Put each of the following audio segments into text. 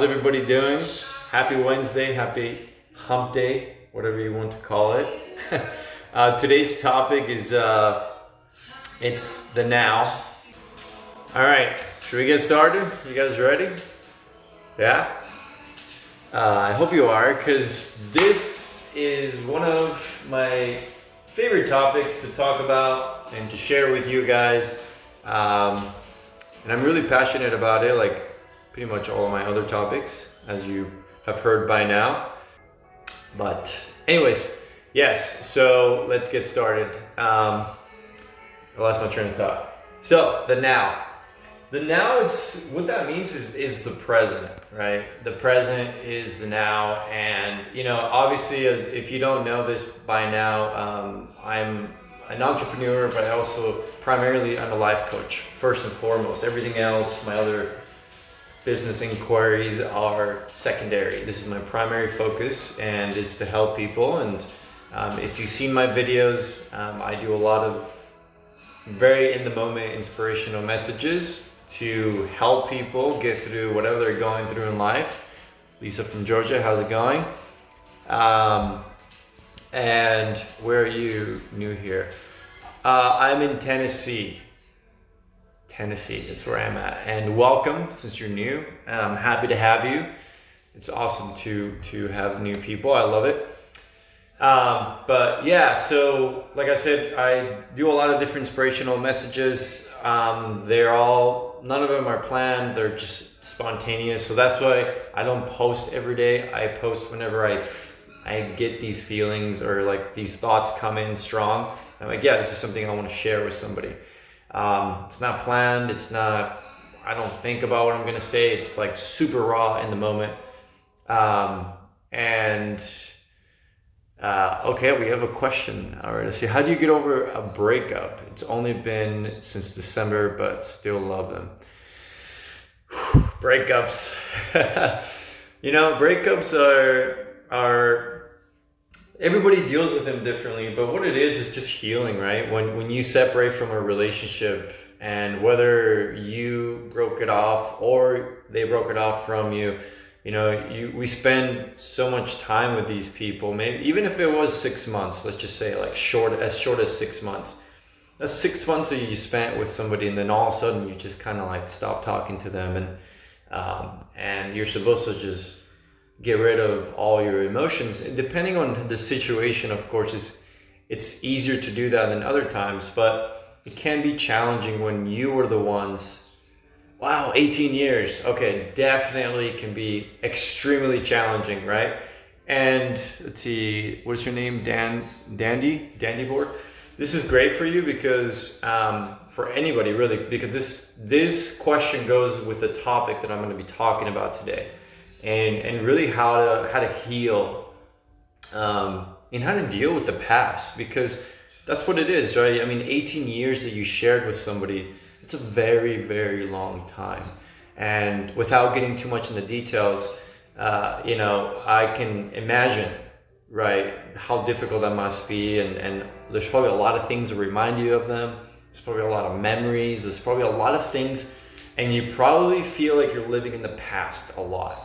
everybody doing? Happy Wednesday, happy hump day, whatever you want to call it. Today's topic is, it's the now. All right, should we get started? You guys ready? Yeah? I hope you are, because this is one of my favorite topics to talk about and to share with you guys. And I'm really passionate about it, like pretty much all of my other topics, as you have heard by now. But anyways, yes, so let's get started. I lost my train of thought. So the now. The now, it's what that means is the present, right? The present is the now, and obviously, as if you don't know this by now, I'm an entrepreneur, but I also primarily I'm a life coach first and foremost. Everything else, my other business inquiries are secondary. This is my primary focus, and is to help people. And if you've seen my videos, I do a lot of very in the moment inspirational messages to help people get through whatever they're going through in life. Lisa from Georgia, how's it going? And where are you new here? I'm in Tennessee. That's where I'm at. And welcome, since you're new. I'm happy to have you. It's awesome to have new people. I love it. But yeah, so like I said, I do a lot of different inspirational messages. None of them are planned. They're just spontaneous. So that's why I don't post every day. I post whenever I get these feelings or like these thoughts come in strong. I'm like, yeah, this is something I want to share with somebody. It's not planned. I don't think about what I'm going to say. It's like super raw in the moment. Okay, we have a question. All right, let's see. How do you get over a breakup? It's only been since December, but still love them. Breakups. Breakups are everybody deals with them differently, but what it is just healing, right? When you separate from a relationship, and whether you broke it off or they broke it off from you, we spend so much time with these people. Maybe even if it was 6 months, let's just say like short as 6 months. That's 6 months that you spent with somebody, and then all of a sudden you just kind of like stop talking to them, and you're supposed to just get rid of all your emotions. And depending on the situation, of course, it's easier to do that than other times, but it can be challenging when you were the ones. Wow, 18 years. Okay, definitely can be extremely challenging, right? And let's see, what's your name? Dandy board. This is great for you because for anybody really, because this question goes with the topic that I'm going to be talking about today, and really how to heal and how to deal with the past, because that's what it is, right? I mean, 18 years that you shared with somebody. It's a very, very long time. And without getting too much in the details, I can imagine, right, how difficult that must be. And there's probably a lot of things that remind you of them. There's probably a lot of memories. There's probably a lot of things. And you probably feel like you're living in the past a lot.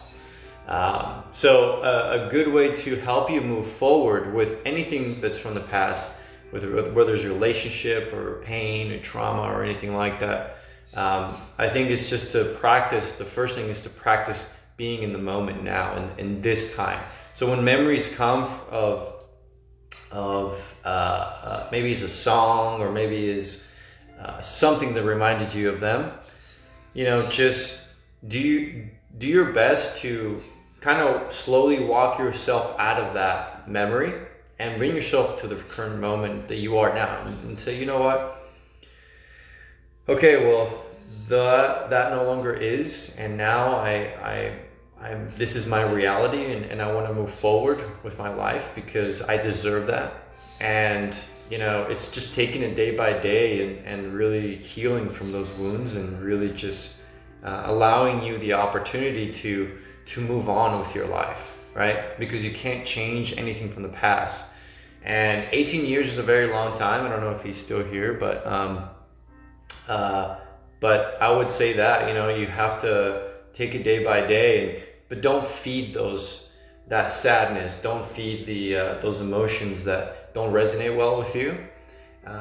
So a good way to help you move forward with anything that's from the past, whether it's a relationship or pain or trauma or anything like that, I think it's just to practice. The first thing is to practice being in the moment now and in this time. So when memories come of maybe it's a song, or maybe is something that reminded you of them, just do your best to kind of slowly walk yourself out of that memory and bring yourself to the current moment that you are now, and say, you know what? Okay, well, that no longer is, and now this is my reality, and I want to move forward with my life because I deserve that. And it's just taking it day by day and really healing from those wounds, and really just allowing you the opportunity to move on with your life, right? Because you can't change anything from the past. And 18 years is a very long time. I don't know if he's still here, but I would say that, you have to take it day by day. but don't feed that sadness. Don't feed those emotions that don't resonate well with you.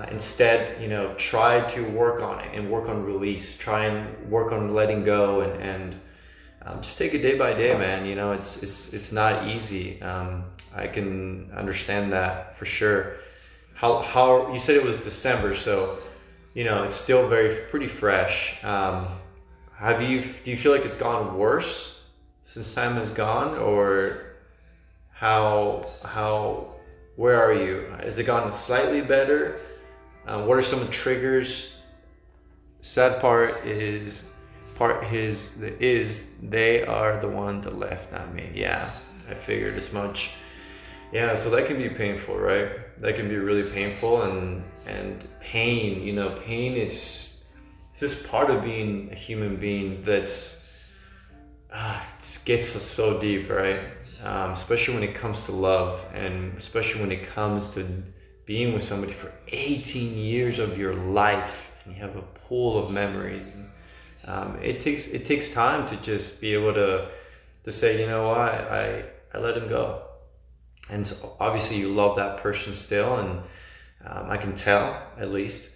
Instead, try to work on it and work on release. Try and work on letting go and just take it day by day, man. It's not easy. I can understand that for sure. How you said it was December, so it's still pretty fresh. Do you feel like it's gone worse since time has gone, or where are you? Has it gotten slightly better? What are some triggers? Sad part is they are the one that left, not me. Yeah, I figured as much. Yeah, so that can be painful, right? That can be really painful, and pain. Pain is just part of being a human being. It gets us so deep, right? Especially when it comes to love, and especially when it comes to being with somebody for 18 years of your life, and you have a pool of memories. It takes time to just be able to say, I let him go. And so obviously you love that person still, and I can tell, at least.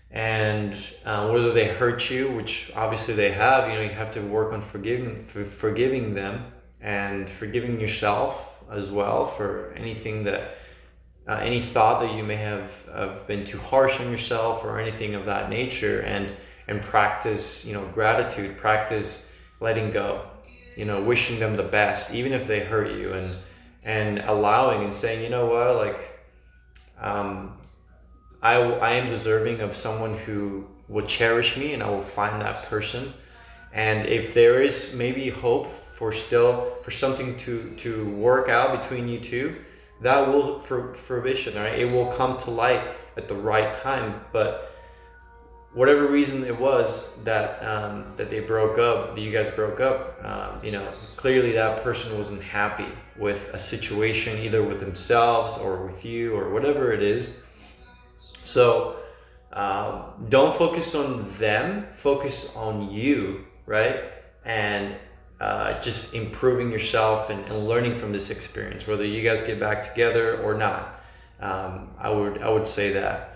And whether they hurt you, which obviously they have, you have to work on forgiving them and forgiving yourself as well for anything that any thought that you may have been too harsh on yourself or anything of that nature, and practice gratitude, practice letting go, wishing them the best even if they hurt you, and allowing and saying, I am deserving of someone who will cherish me, and I will find that person. And if there is maybe hope for something to work out between you two, that will fruition, right? It will come to light at the right time. But whatever reason it was that they broke up, that you guys broke up, clearly that person wasn't happy with a situation, either with themselves or with you or whatever it is. So don't focus on them, focus on you, right? And just improving yourself and learning from this experience, whether you guys get back together or not. I would say that.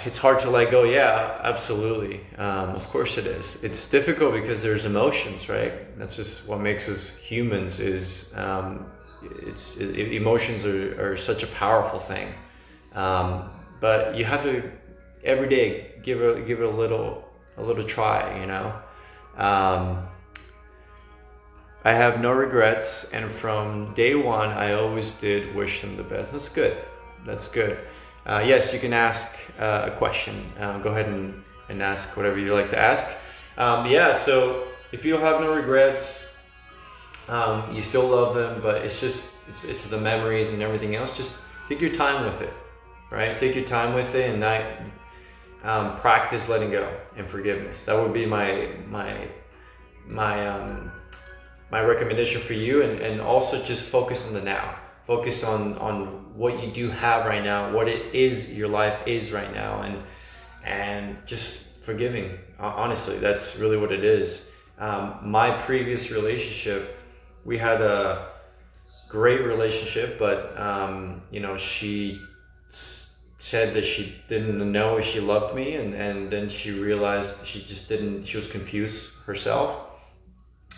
It's hard to let go. Yeah, absolutely. Of course it is. It's difficult because there's emotions, right? That's just what makes us humans. Emotions are such a powerful thing. But you have to every day give it a little try. I have no regrets, and from day one, I always did wish them the best. That's good. Yes, you can ask a question. Go ahead and ask whatever you'd like to ask. So if you don't have no regrets, you still love them, but it's the memories and everything else. Just take your time with it, right? Take your time with it, and practice letting go and forgiveness. That would be my recommendation for you, and also just focus on the now. Focus on what you do have right now, what it is your life is right now, and just forgiving. Honestly, that's really what it is. My previous relationship, we had a great relationship, but she said that she didn't know if she loved me, and then she realized she was confused herself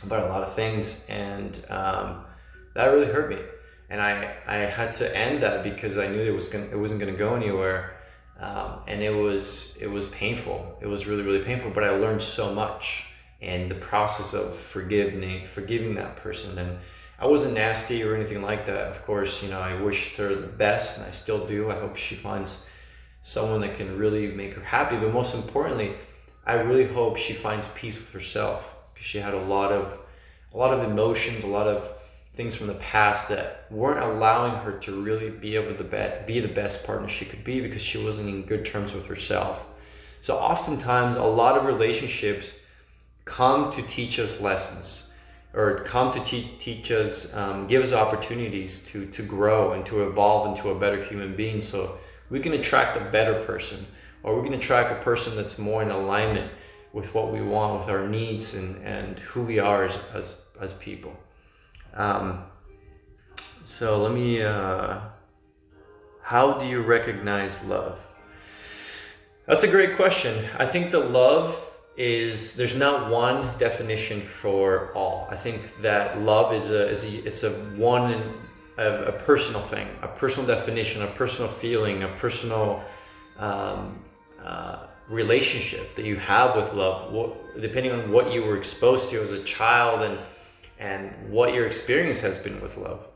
about a lot of things, and that really hurt me. And I had to end that because I knew it wasn't going to go anywhere, and it was painful. It was really, really painful. But I learned so much in the process of forgiving that person. And I wasn't nasty or anything like that. Of course, I wished her the best, and I still do. I hope she finds someone that can really make her happy. But most importantly, I really hope she finds peace with herself, because she had a lot of emotions, a lot of things from the past that weren't allowing her to really be able to be the best partner she could be, because she wasn't in good terms with herself. So oftentimes a lot of relationships come to teach us lessons, or come to teach us, give us opportunities to grow and to evolve into a better human being, so we can attract a better person, or we can attract a person that's more in alignment with what we want, with our needs, and who we are as people. So let me, how do you recognize love? That's a great question. I think that love there's not one definition for all. I think that love it's a personal thing, a personal definition, a personal feeling, a personal relationship that you have with love, depending on what you were exposed to as a child and what your experience has been with love,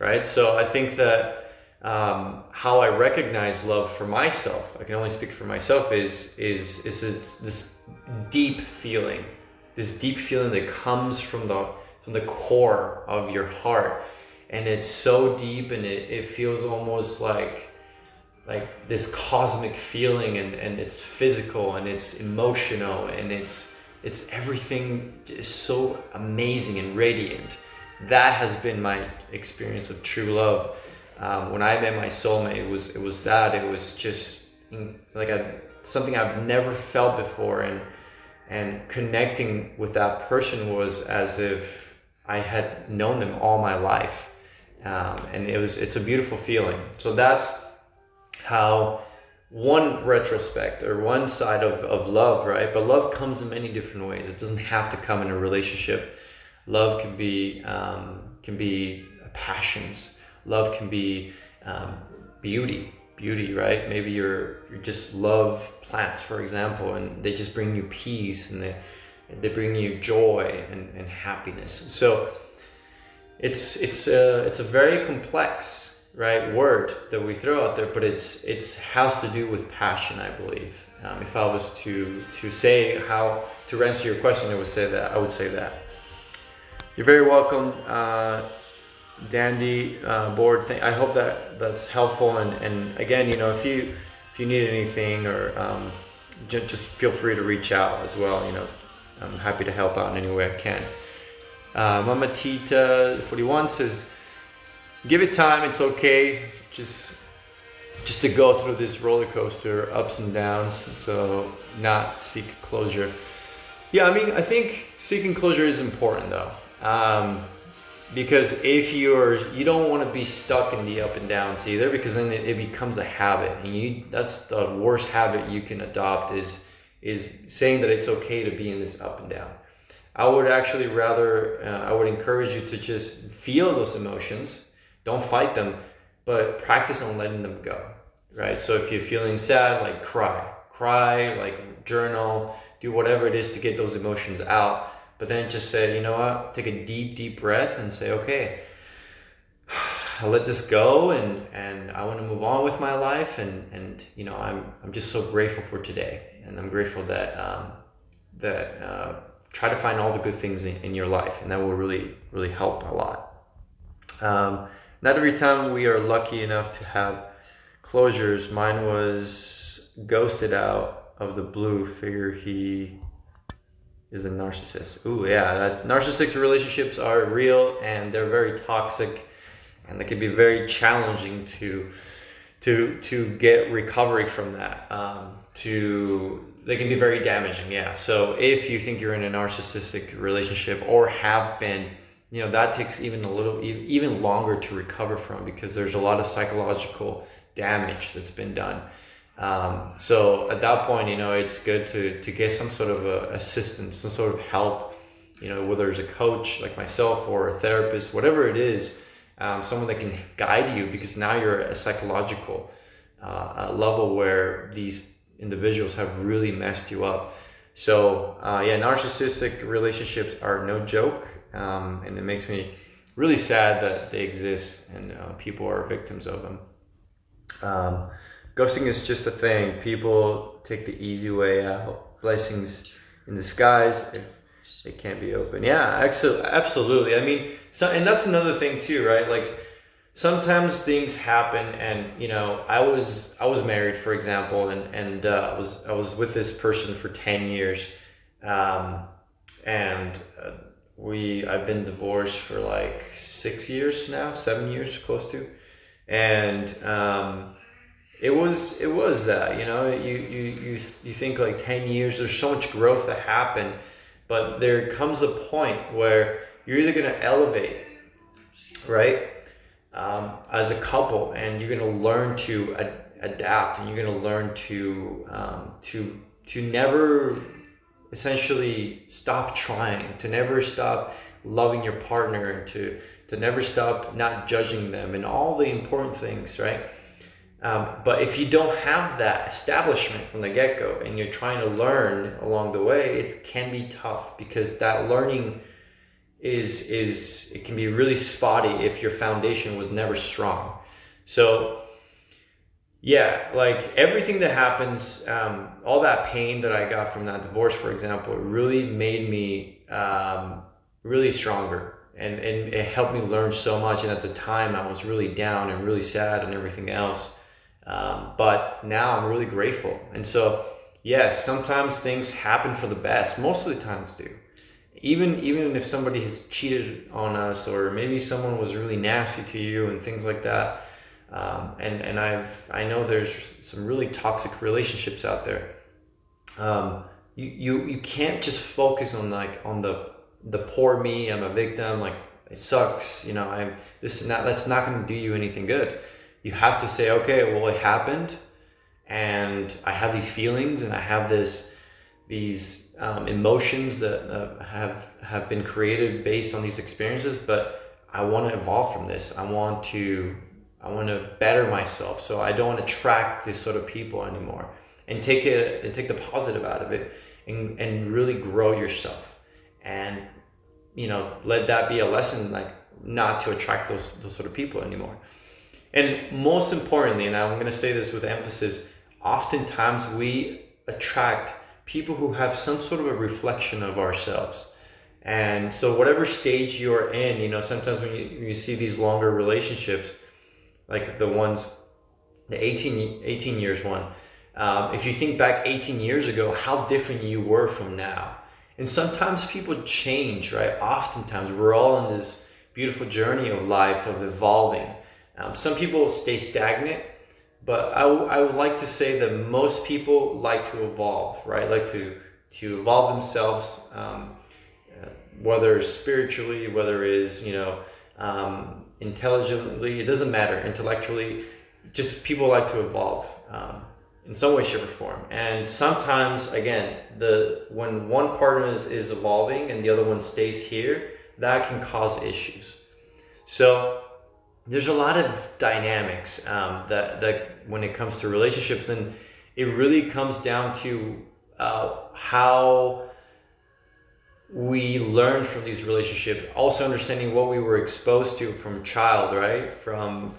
right? So I think that how I recognize love for myself, I can only speak for myself, is this deep feeling, that comes from the core of your heart, and it's so deep, and it feels almost like this cosmic feeling, and it's physical, and it's emotional, and it's everything is so amazing and radiant. That has been my experience of true love. When I met my soulmate, it was just like something I've never felt before, and connecting with that person was as if I had known them all my life, and it's a beautiful feeling. So that's how one retrospect or one side of love, right? But love comes in many different ways. It doesn't have to come in a relationship. Love can be passions. Love can be beauty, right? Maybe you just love plants, for example, and they just bring you peace, and they bring you joy and happiness. So it's a very complex, right, word that we throw out there, but it has to do with passion, I believe. If I was to say how to answer your question, I would say that. You're very welcome. Dandy board. I hope that's helpful, and again, if you need anything, or just feel free to reach out as well. I'm happy to help out in any way I can. Mama Tita 41 says, give it time, it's okay, just to go through this roller coaster, ups and downs, so not seek closure. Yeah, I think seeking closure is important though. Because if you don't want to be stuck in the up and downs either, because then it becomes a habit, and that's the worst habit you can adopt, is saying that it's okay to be in this up and down. I would actually rather, I would encourage you to just feel those emotions, don't fight them, but practice on letting them go, right? So if you're feeling sad, like cry, like journal, do whatever it is to get those emotions out. But then just say, you know what, take a deep breath and say, okay, I'll let this go, and I want to move on with my life, and I'm just so grateful for today, and I'm grateful that try to find all the good things in your life, and that will really, really help a lot. Not every time we are lucky enough to have closures. Mine was ghosted out of the blue. Figure he is a narcissist. Ooh, yeah, narcissistic relationships are real, and they're very toxic, and they can be very challenging to get recovery from that. They can be very damaging. Yeah. So if you think you're in a narcissistic relationship or have been, that takes even longer to recover from, because there's a lot of psychological damage that's been done. So at that point, it's good to get some sort of assistance, some sort of help, whether it's a coach like myself or a therapist, whatever it is, someone that can guide you, because now you're at a psychological level where these individuals have really messed you up. So narcissistic relationships are no joke, and it makes me really sad that they exist, and people are victims of them. Ghosting is just a thing. People take the easy way out. Blessings in disguise if they can't be open. Yeah, absolutely. And that's another thing too, right? Like sometimes things happen, and I was married, for example, and I was with this person for 10 years, and I've been divorced for like 6 years now, 7 years, close to, and it was that, you think like 10 years, there's so much growth that happened, but there comes a point where you're either going to elevate, right, as a couple, and you're going to learn to adapt, and you're going to learn to never essentially stop trying, to never stop loving your partner, and to never stop not judging them, and all the important things, right? But if you don't have that establishment from the get-go, and you're trying to learn along the way, it can be tough, because that learning it can be really spotty if your foundation was never strong. So yeah, like everything that happens, all that pain that I got from that divorce, for example, it really made me really stronger, and it helped me learn so much. And at the time, I was really down and really sad and everything else. But now I'm really grateful. And so, yes, sometimes things happen for the best. Most of the times do. Even if somebody has cheated on us, or maybe someone was really nasty to you and things like that. And I know there's some really toxic relationships out there. You can't just focus on the poor me, I'm a victim, like it sucks, that's not going to do you anything good. You have to say, okay, well, it happened, and I have these feelings, and I have these emotions that have been created based on these experiences, but I want to evolve from this. I want to better myself, so I don't want to attract this sort of people anymore, and take the positive out of it, and really grow yourself, and let that be a lesson, like not to attract those sort of people anymore. And most importantly, and I'm going to say this with emphasis, oftentimes we attract people who have some sort of a reflection of ourselves. And so whatever stage you're in, sometimes when you see these longer relationships, like the 18 years one, if you think back 18 years ago, how different you were from now. And sometimes people change, right? Oftentimes we're all on this beautiful journey of life, of evolving. Some people stay stagnant, but I would like to say that most people like to evolve, right? Like to evolve themselves, whether spiritually, whether it's, intelligently, it doesn't matter, intellectually, just people like to evolve in some way, shape, or form. And sometimes, again, when one partner is evolving and the other one stays here, that can cause issues. So there's a lot of dynamics that when it comes to relationships, and it really comes down to how we learn from these relationships, also understanding what we were exposed to from child, right? From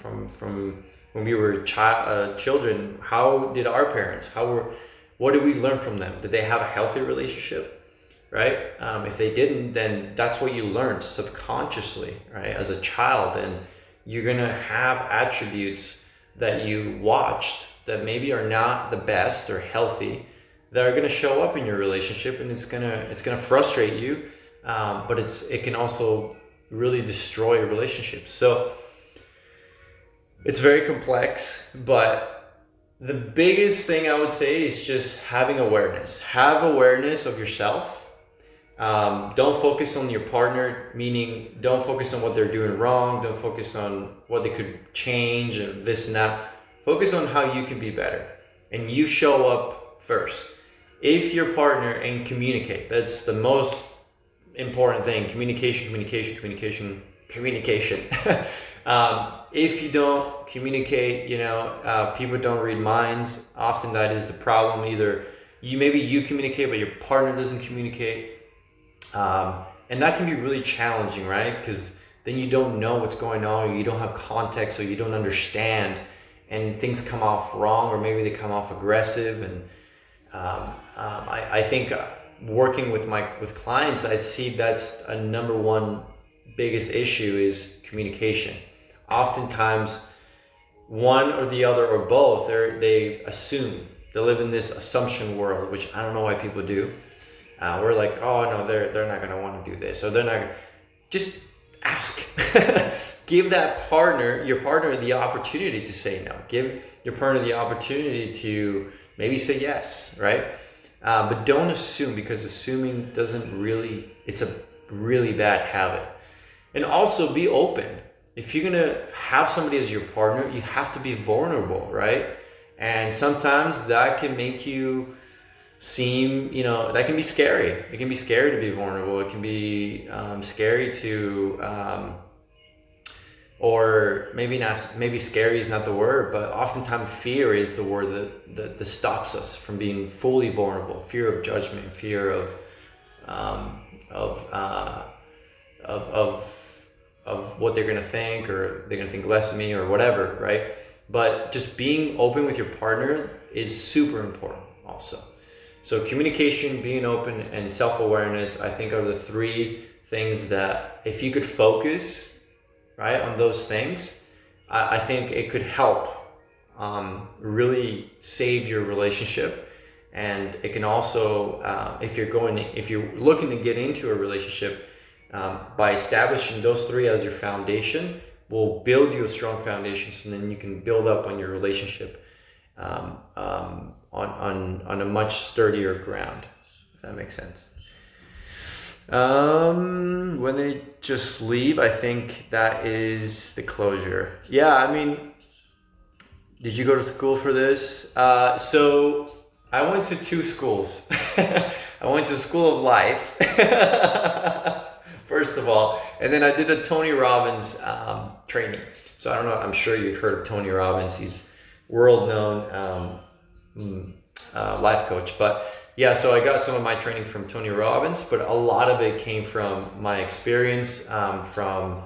when we were children. How did our parents? What did we learn from them? Did they have a healthy relationship, right? If they didn't, then that's what you learned subconsciously, right, as a child. And you're gonna have attributes that you watched that maybe are not the best or healthy, that are gonna show up in your relationship, and it's gonna frustrate you, but it can also really destroy relationships. So it's very complex, but the biggest thing I would say is just having awareness. Have awareness of yourself. Don't focus on your partner, meaning don't focus on what they're doing wrong. Don't focus on what they could change and this and that. Focus on how you can be better, and you show up first. If your partner, and communicate, that's the most important thing. Communication. If you don't communicate, people don't read minds. Often that is the problem. Either you communicate, but your partner doesn't communicate. And that can be really challenging, right? Because then you don't know what's going on, or you don't have context, or you don't understand, and things come off wrong, or maybe they come off aggressive. And I think working with clients, I see that's a number one biggest issue is communication. Oftentimes, one or the other or both, they assume, they live in this assumption world, which I don't know why people do. We're like, oh no, they're not going to want to do this, or they're not. Just ask. Give your partner the opportunity to say no. Give your partner the opportunity to maybe say yes, right? But don't assume, because assuming it's a really bad habit. And also be open. If you're gonna have somebody as your partner, you have to be vulnerable, right? And sometimes that can make you seem, that can be scary. It can be scary to be vulnerable. It can be scary to, or maybe not. Maybe scary is not the word, but oftentimes fear is the word that stops us from being fully vulnerable. Fear of judgment, fear of what they're gonna think, or they're gonna think less of me, or whatever, right? But just being open with your partner is super important also. So communication, being open, and self-awareness, I think, are the three things that if you could focus, right, on those things, I think it could help really save your relationship. And it can also, if you're looking to get into a relationship, by establishing those three as your foundation, will build you a strong foundation, so then you can build up on your relationship on a much sturdier ground, if that makes sense. When they just leave, I think that is the closure. Yeah, I mean, did you go to school for this? So I went to two schools. I went to School of Life, first of all, and then I did a Tony Robbins training. So I don't know, I'm sure you've heard of Tony Robbins. He's world-known life coach. But yeah, so I got some of my training from Tony Robbins, but a lot of it came from my experience, from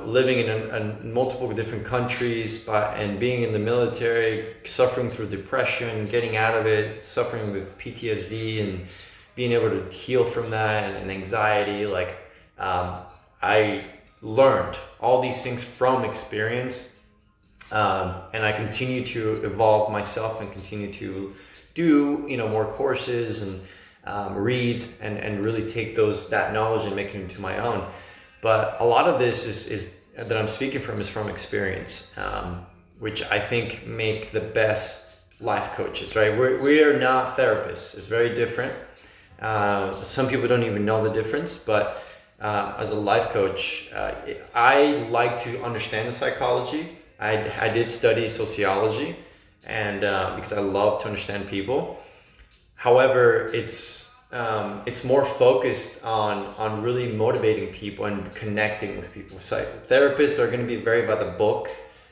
living in multiple different countries, and being in the military, suffering through depression, getting out of it, suffering with PTSD, and being able to heal from that, and anxiety. Like, I learned all these things from experience, and I continue to evolve myself and continue to do more courses and read and really take that knowledge and make it into my own. But a lot of this is that I'm speaking from is from experience, which I think make the best life coaches, right? We are not therapists. It's very different. Some people don't even know the difference, but as a life coach, I like to understand the psychology. I did study sociology, and because I love to understand people. However, it's more focused on really motivating people and connecting with people. So therapists are going to be very by the book.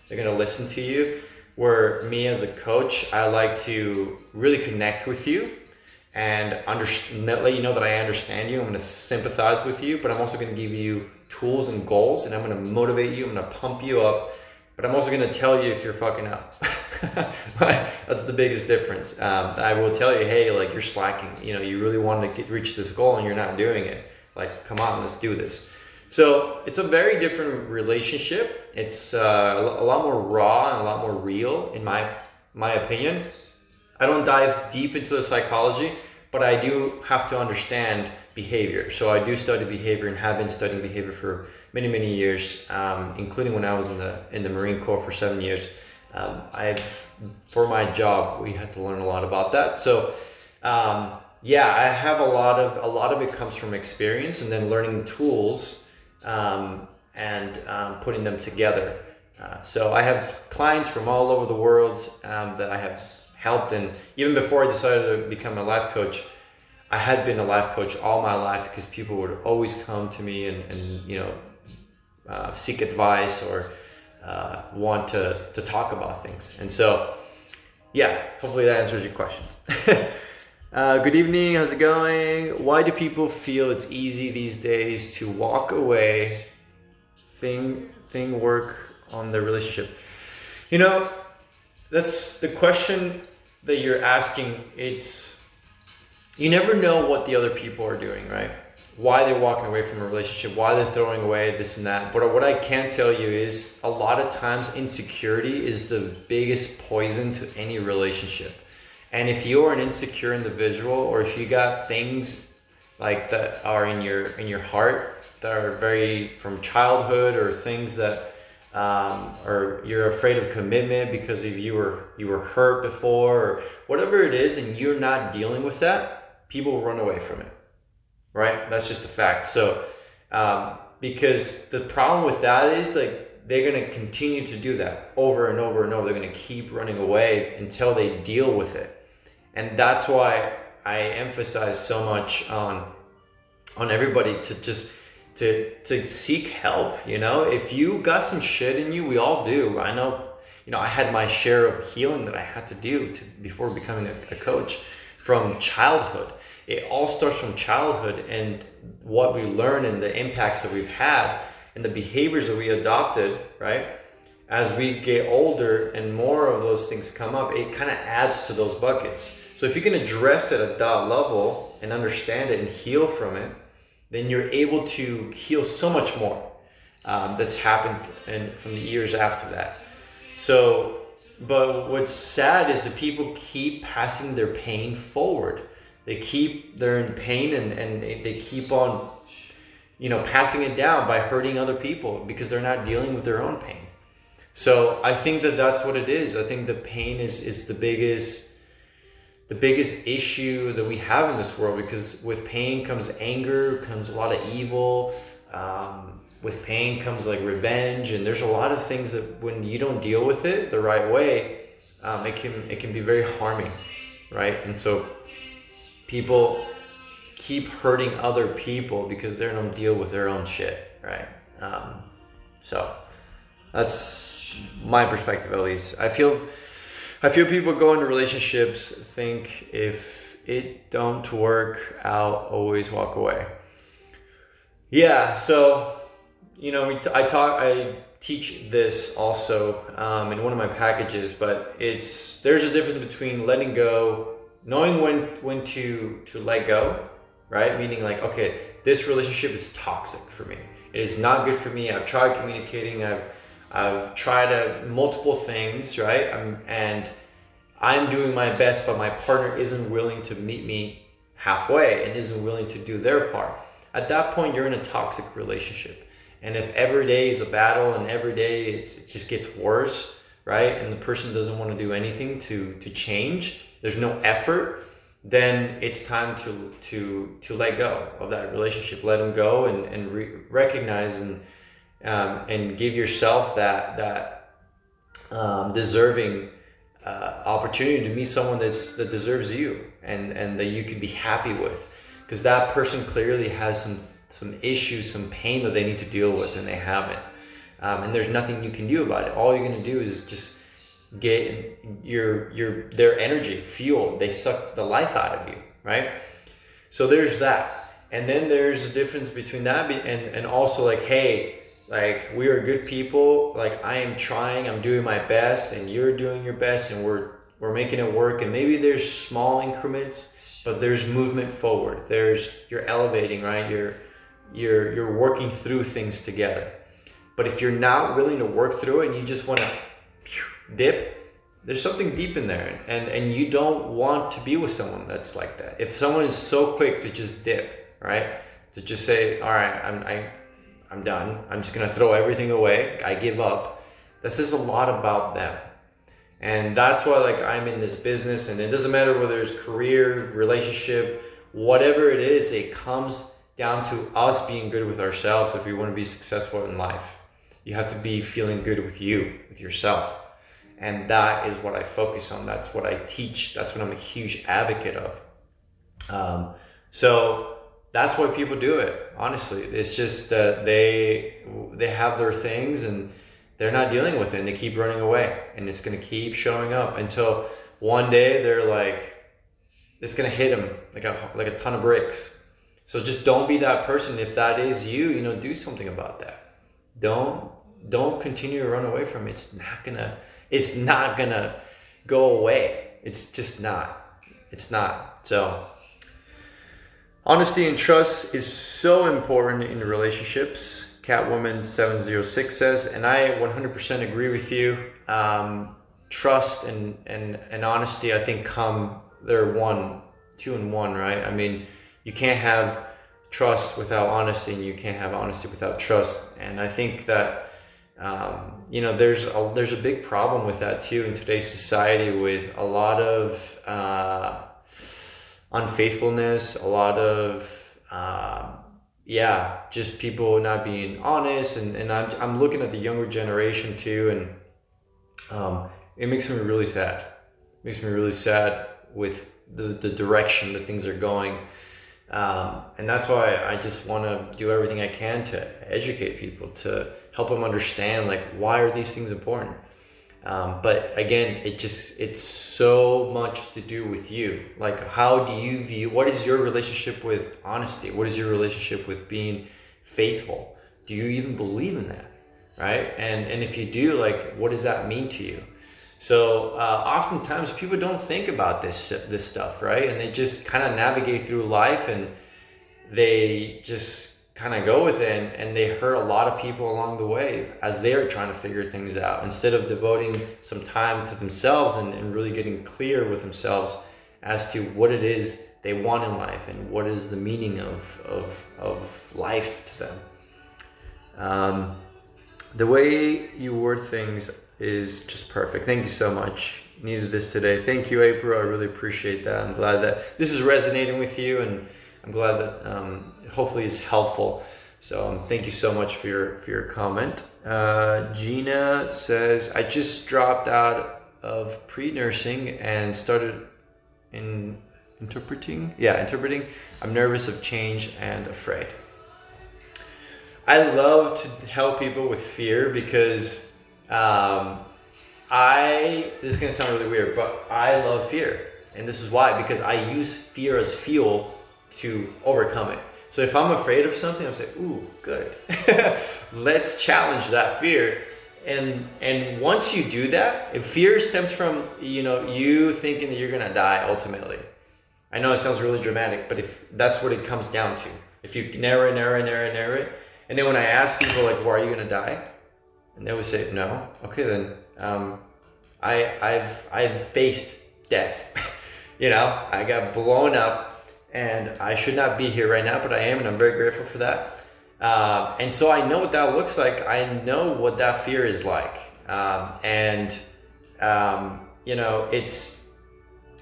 They're going to listen to you. Where me as a coach, I like to really connect with you and let you know that I understand you. I'm going to sympathize with you, but I'm also going to give you tools and goals, and I'm going to motivate you. I'm going to pump you up, but I'm also going to tell you if you're fucking up. Right? That's the biggest difference. I will tell you, hey, like, you're slacking. You really want to reach this goal and you're not doing it. Like, come on, let's do this. So it's a very different relationship. It's a lot more raw and a lot more real, in my opinion. I don't dive deep into the psychology, but I do have to understand behavior. So I do study behavior and have been studying behavior for many, many years, including when I was in the Marine Corps for 7 years. For my job, we had to learn a lot about that. So I have a lot of it comes from experience, and then learning tools and putting them together. So I have clients from all over the world that I have helped, and even before I decided to become a life coach, I had been a life coach all my life, because people would always come to me and seek advice or want to talk about things. And so, yeah, hopefully that answers your questions. Good evening, how's it going? Why do people feel it's easy these days to walk away, work on their relationship? That's the question that you're asking. You never know what the other people are doing, right? Why they're walking away from a relationship, why they're throwing away this and that. But what I can tell you is, a lot of times insecurity is the biggest poison to any relationship. And if you're an insecure individual, or if you got things like that are in your heart, that are very from childhood, or things that or you're afraid of commitment because of you were hurt before, or whatever it is, and you're not dealing with that, people run away from it, right? That's just a fact. So because the problem with that is, like, they're going to continue to do that over and over and over. They're going to keep running away until they deal with it. And that's why I emphasize so much on everybody to just to seek help. If you got some shit in you, we all do. I know, I had my share of healing that I had to do before becoming a coach from childhood. It all starts from childhood, and what we learn and the impacts that we've had and the behaviors that we adopted, right? As we get older and more of those things come up, it kind of adds to those buckets. So if you can address it at that level and understand it and heal from it, then you're able to heal so much more that's happened from the years after that. So, but what's sad is that people keep passing their pain forward. They're in pain, and they keep on, passing it down by hurting other people because they're not dealing with their own pain. So I think that that's what it is. I think the pain is the biggest issue that we have in this world, because with pain comes anger, comes a lot of evil. With pain comes like revenge, and there's a lot of things that when you don't deal with it the right way, it can be very harming, right? And so people keep hurting other people because they don't deal with their own shit, right? So that's my perspective, at least. I feel people go into relationships, think if it don't work out, always walk away. Yeah, so I teach this also in one of my packages, but there's a difference between letting go, knowing when to let go, right? Meaning like, okay, this relationship is toxic for me. It is not good for me. I've tried communicating. I've tried multiple things, right? And I'm doing my best, but my partner isn't willing to meet me halfway and isn't willing to do their part. At that point, you're in a toxic relationship. And if every day is a battle and every day it just gets worse, right? And the person doesn't want to do anything to change, there's no effort, then it's time to let go of that relationship. Let them go and recognize and give yourself that deserving opportunity to meet someone that deserves you and that you can be happy with, because that person clearly has some issues, some pain that they need to deal with, and they haven't. And there's nothing you can do about it. All you're going to do is just get their energy, fuel. They suck the life out of you, right? So there's that. And then there's a difference between that and also like, hey, like, we are good people. Like, I am trying, I'm doing my best, and you're doing your best, and we're making it work. And maybe there's small increments, but there's movement forward. You're elevating, right? You're working through things together. But if you're not willing to work through it and you just want to dip, there's something deep in there, and you don't want to be with someone that's like that. If someone is so quick to just dip, right? To just say, all right, I'm done. I'm just going to throw everything away. I give up. That says a lot about them. And that's why, like, I'm in this business, and it doesn't matter whether it's career, relationship, whatever it is, it comes down to us being good with ourselves if we want to be successful in life. You have to be feeling good with yourself. And that is what I focus on. That's what I teach. That's what I'm a huge advocate of. So that's why people do it. Honestly, it's just that they have their things and they're not dealing with it, and they keep running away, and it's going to keep showing up until one day they're like, it's going to hit them like a ton of bricks. So just don't be that person. If that is you, do something about that. Don't continue to run away from it. It's not gonna go away. It's just not. It's not. So honesty and trust is so important in relationships. Catwoman706 says, and I 100% agree with you. Trust and honesty, I think, they're two in one, right? I mean, you can't have trust without honesty, and you can't have honesty without trust. And I think that there's a big problem with that too in today's society, with a lot of unfaithfulness, a lot of just people not being honest, and I'm looking at the younger generation too, and it makes me really sad. It makes me really sad with the direction that things are going. And that's why I just want to do everything I can to educate people, to help them understand, like, why are these things important? But again, it's so much to do with you. Like, how do you view, what is your relationship with honesty? What is your relationship with being faithful? Do you even believe in that? Right? And if you do, like, what does that mean to you? So oftentimes people don't think about this stuff, right? And they just kind of navigate through life, and they just kind of go with it, and they hurt a lot of people along the way as they're trying to figure things out, instead of devoting some time to themselves and really getting clear with themselves as to what it is they want in life and what is the meaning of life to them. The way you word things is just perfect. Thank you so much. Needed this today. Thank you, April. I really appreciate that. I'm glad that this is resonating with you, and I'm glad that hopefully it's helpful. So thank you so much for your comment. Gina says, I just dropped out of pre-nursing and started interpreting. I'm nervous of change and afraid. I love to help people with fear, because this is going to sound really weird, but I love fear. And this is why, because I use fear as fuel to overcome it. So if I'm afraid of something, I'm saying, ooh, good. Let's challenge that fear. And once you do that, if fear stems from, you thinking that you're going to die ultimately. I know it sounds really dramatic, but if that's what it comes down to. If you narrow it, and then when I ask people, like, well, are you going to die? And they would say, no. Okay, then I've faced death. I got blown up, and I should not be here right now, but I am, and I'm very grateful for that. And so I know what that looks like. I know what that fear is like.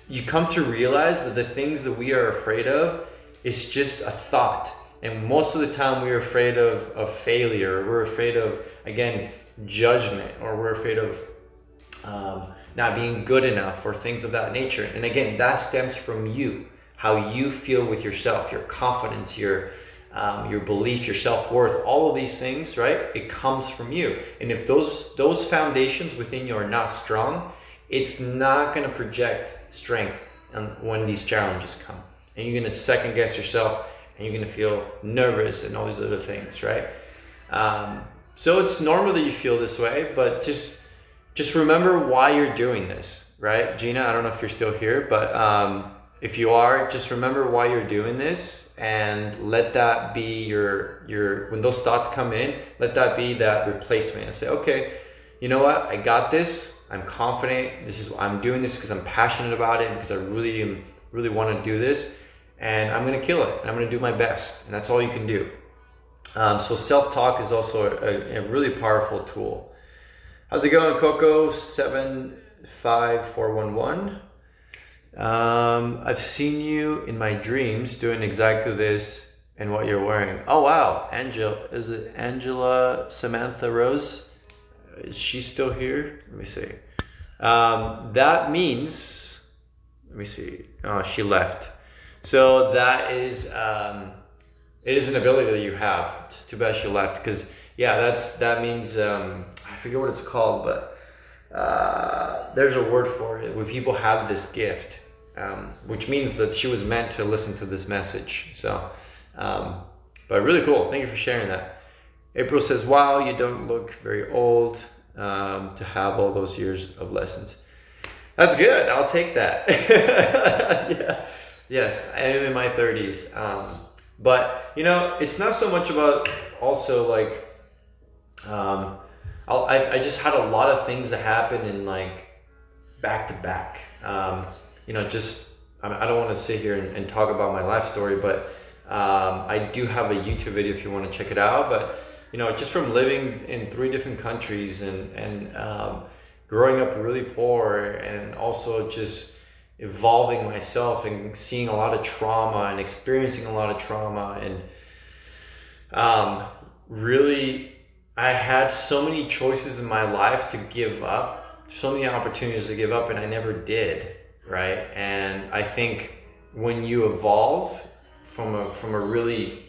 You come to realize that the things that we are afraid of is just a thought. And most of the time we're afraid of failure. We're afraid of, again, judgment, or we're afraid of not being good enough, or things of that nature. And again, that stems from you, how you feel with yourself, your confidence, your belief, your self-worth, all of these things, right? It comes from you. And if those foundations within you are not strong, it's not going to project strength when these challenges come. And you're going to second guess yourself, and you're going to feel nervous and all these other things, right? So it's normal that you feel this way, but just remember why you're doing this, right? Gina, I don't know if you're still here, but if you are, just remember why you're doing this, and let that be your when those thoughts come in, let that be that replacement, and say, okay, you know what? I got this. I'm confident. I'm doing this because I'm passionate about it, because I really want to do this. And I'm going to kill it, and I'm going to do my best, and that's all you can do. So self-talk is also a really powerful tool. How's it going, Coco? 75411. I've seen you in my dreams doing exactly this and what you're wearing. Oh wow, is it Angela Samantha Rose? Is she still here? Let me see. That means, let me see. Oh, she left. So that is, it is an ability that you have. It's too bad she left, because that means, I forget what it's called, but there's a word for it, when people have this gift, which means that she was meant to listen to this message. So, but really cool. Thank you for sharing that. April says, wow, you don't look very old to have all those years of lessons. That's good. I'll take that. Yeah. Yes, I am in my 30s. But, it's not so much about also like, I just had a lot of things that happen in like back to back. I don't want to sit here and talk about my life story, but I do have a YouTube video if you want to check it out, but just from living in 3 different countries and growing up really poor, and also just evolving myself and seeing a lot of trauma and experiencing a lot of trauma, and really I had so many choices in my life to give up, so many opportunities to give up, and I never did, right? And I think when you evolve from a really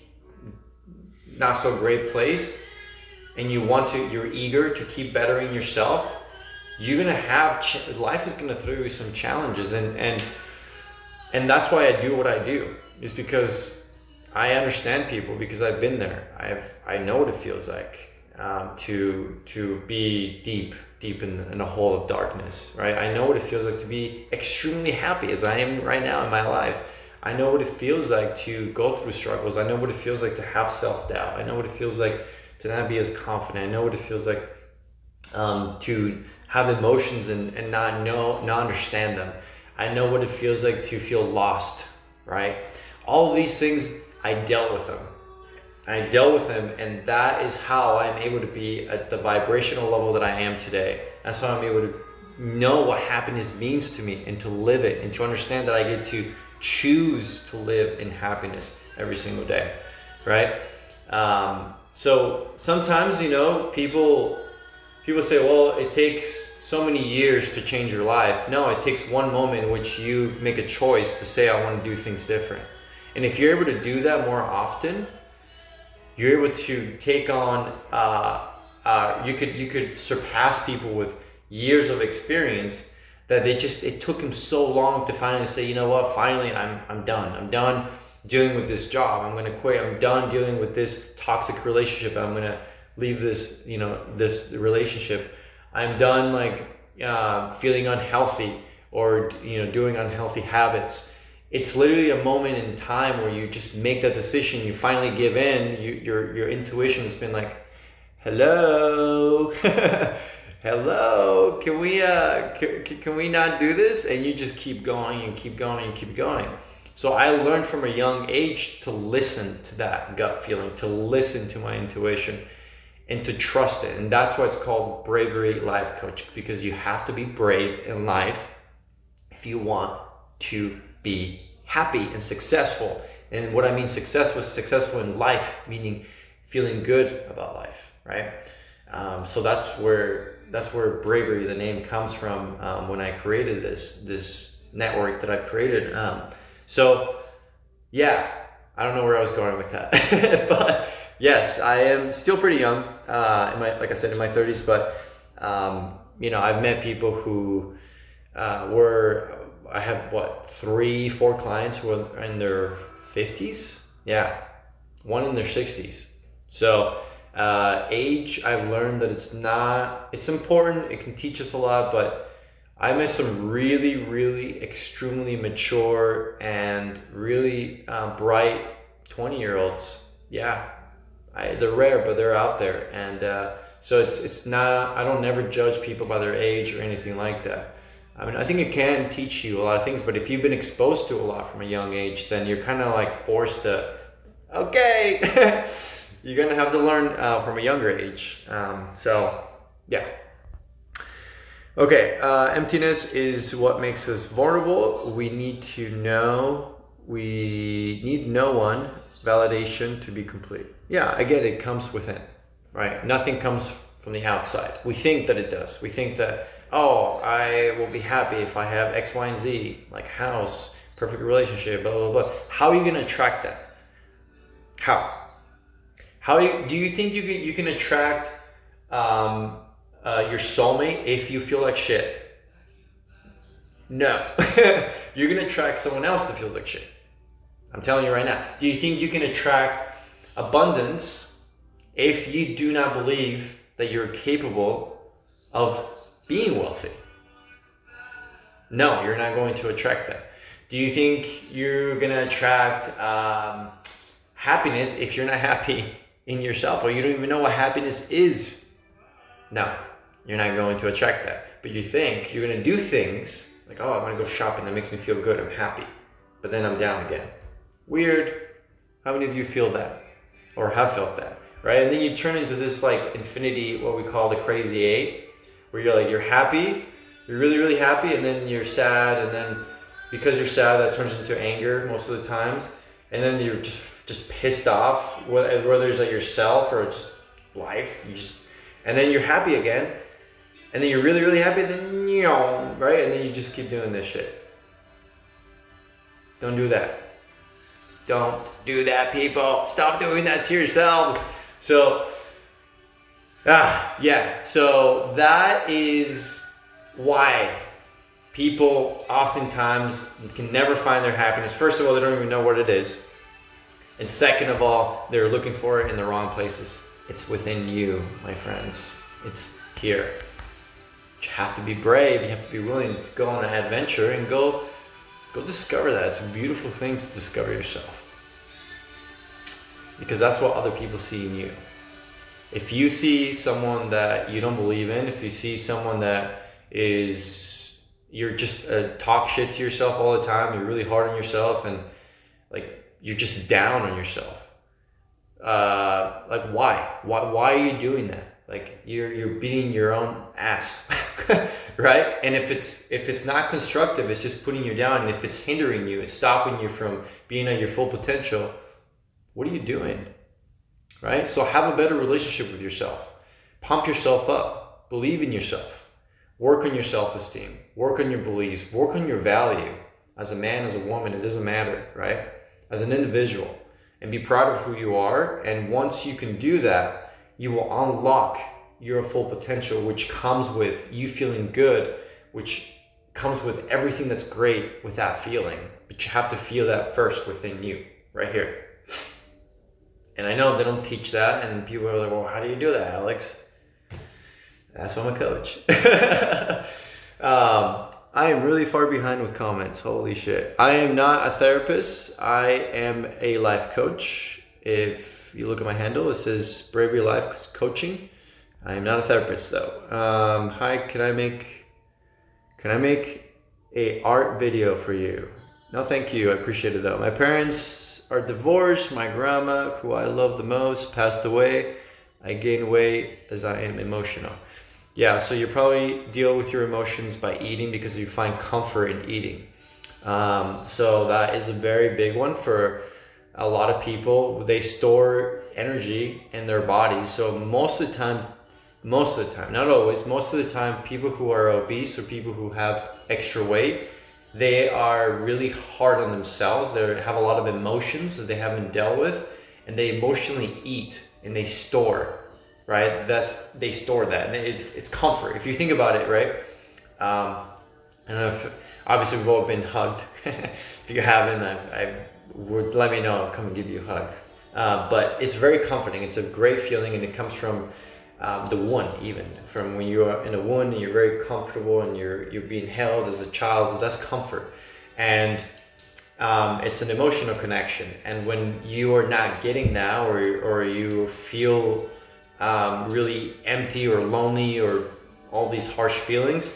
not so great place, and you're eager to keep bettering yourself, you're gonna have life is gonna throw you some challenges, and that's why I do what I do, is because I understand people, because I've been there. I know what it feels like to be deep in a hole of darkness, right? I know what it feels like to be extremely happy, as I am right now in my life. I know what it feels like to go through struggles. I know what it feels like to have self-doubt. I know what it feels like to not be as confident. I know what it feels like to have emotions and not understand them. I know what it feels like to feel lost, right? All of these things, I dealt with them. And that is how I'm able to be at the vibrational level that I am today. That's how I'm able to know what happiness means to me, and to live it, and to understand that I get to choose to live in happiness every single day, right? So sometimes, people say, well, it takes so many years to change your life. No, it takes one moment in which you make a choice to say, I want to do things different. And if you're able to do that more often, you're able to take on, you could surpass people with years of experience that it took them so long to finally say, you know what, finally I'm done. I'm done dealing with this job. I'm gonna quit. I'm done dealing with this toxic relationship. I'm gonna leave this, this relationship. I'm done feeling unhealthy, or doing unhealthy habits. It's literally a moment in time where you just make that decision. You finally give in. Your intuition has been like, hello. Hello, can we not do this? And you just keep going and keep going and keep going. So I learned from a young age to listen to that gut feeling, to listen to my intuition, and to trust it. And that's why it's called Bravery Life Coach, because you have to be brave in life if you want to be happy and successful. And what I mean successful in life, meaning feeling good about life, right? So that's where Bravery, the name, comes from, when I created this network that I've created. So yeah, I don't know where I was going with that, but yes, I am still pretty young, like I said, in my 30s, but I've met people who I have 3-4 clients who are in their 50s, yeah, one in their 60s. So age, I've learned that it's important, it can teach us a lot, but I met some really, really extremely mature and really bright 20-year-olds. Yeah, they're rare, but they're out there. And so it's not, I don't never judge people by their age or anything like that. I mean, I think it can teach you a lot of things, but if you've been exposed to a lot from a young age, then you're kind of forced to, okay, you're going to have to learn from a younger age. So, yeah. Okay, emptiness is what makes us vulnerable. We need no one validation to be complete. Yeah, again, it comes within, right? Nothing comes from the outside. We think that it does. We think that, I will be happy if I have X, Y, and Z, like house, perfect relationship, blah, blah, blah. How are you going to attract that? Do you think you can attract your soulmate if you feel like shit? No. You're going to attract someone else that feels like shit. I'm telling you right now. Do you think you can attract abundance if you do not believe that you're capable of being wealthy? No, you're not going to attract that. Do you think you're going to attract happiness if you're not happy in yourself, or you don't even know what happiness is? No, you're not going to attract that. But you think you're going to do things like, I want to go shopping, that makes me feel good, I'm happy, but then I'm down again. Weird. How many of you feel that or have felt that, right? And then you turn into this like infinity, what we call the crazy eight, where you're like, you're happy, you're really, really happy, and then you're sad, and then because you're sad, that turns into anger most of the times, and then you're just pissed off, whether it's like yourself or just life, and then you're happy again, and then you're really, really happy, and then, right? And then you just keep doing this shit. Don't do that. Don't do that, people. Stop doing that to yourselves. So, yeah. So that is why people oftentimes can never find their happiness. First of all, they don't even know what it is. And second of all, they're looking for it in the wrong places. It's within you, my friends. It's here. You have to be brave. You have to be willing to go on an adventure and go discover that. It's a beautiful thing to discover yourself. Because that's what other people see in you. If you see someone that you don't believe in, if you see someone that you're just talk shit to yourself all the time, you're really hard on yourself, and like you're just down on yourself. Like why are you doing that? Like you're beating your own ass, right? And if it's not constructive, it's just putting you down. And if it's hindering you, it's stopping you from being at your full potential. What are you doing, right? So have a better relationship with yourself. Pump yourself up. Believe in yourself. Work on your self-esteem. Work on your beliefs. Work on your value. As a man, as a woman, it doesn't matter, right? As an individual. And be proud of who you are. And once you can do that, you will unlock your full potential, which comes with you feeling good, which comes with everything that's great with that feeling. But you have to feel that first within you, right here. And I know they don't teach that, and people are like, well, how do you do that, Alex? That's why I'm a coach. I am really far behind with comments. Holy shit. I am not a therapist. I am a life coach. If you look at my handle, it says Bravery Life Coaching. I am not a therapist though. Hi, can I make a art video for you? No, thank you. I appreciate it though. My parents are divorced. My grandma, who I love the most, passed away. I gain weight as I am emotional. Yeah, so you probably deal with your emotions by eating because you find comfort in eating. So that is a very big one for a lot of people. They store energy in their bodies. So most of the time, not always, most of the time, people who are obese or people who have extra weight, they are really hard on themselves. They have a lot of emotions that they haven't dealt with, and they emotionally eat and they store. Right? They store that, and it's comfort. If you think about it, right? I don't know if, obviously we've all been hugged. If you haven't, I would let me know. I'll come and give you a hug. But it's very comforting. It's a great feeling, and it comes from the womb, even from when you are in a womb and you're very comfortable and you're being held as a child. So that's comfort, and it's an emotional connection. And when you are not getting that, or you feel really empty or lonely or all these harsh feelings,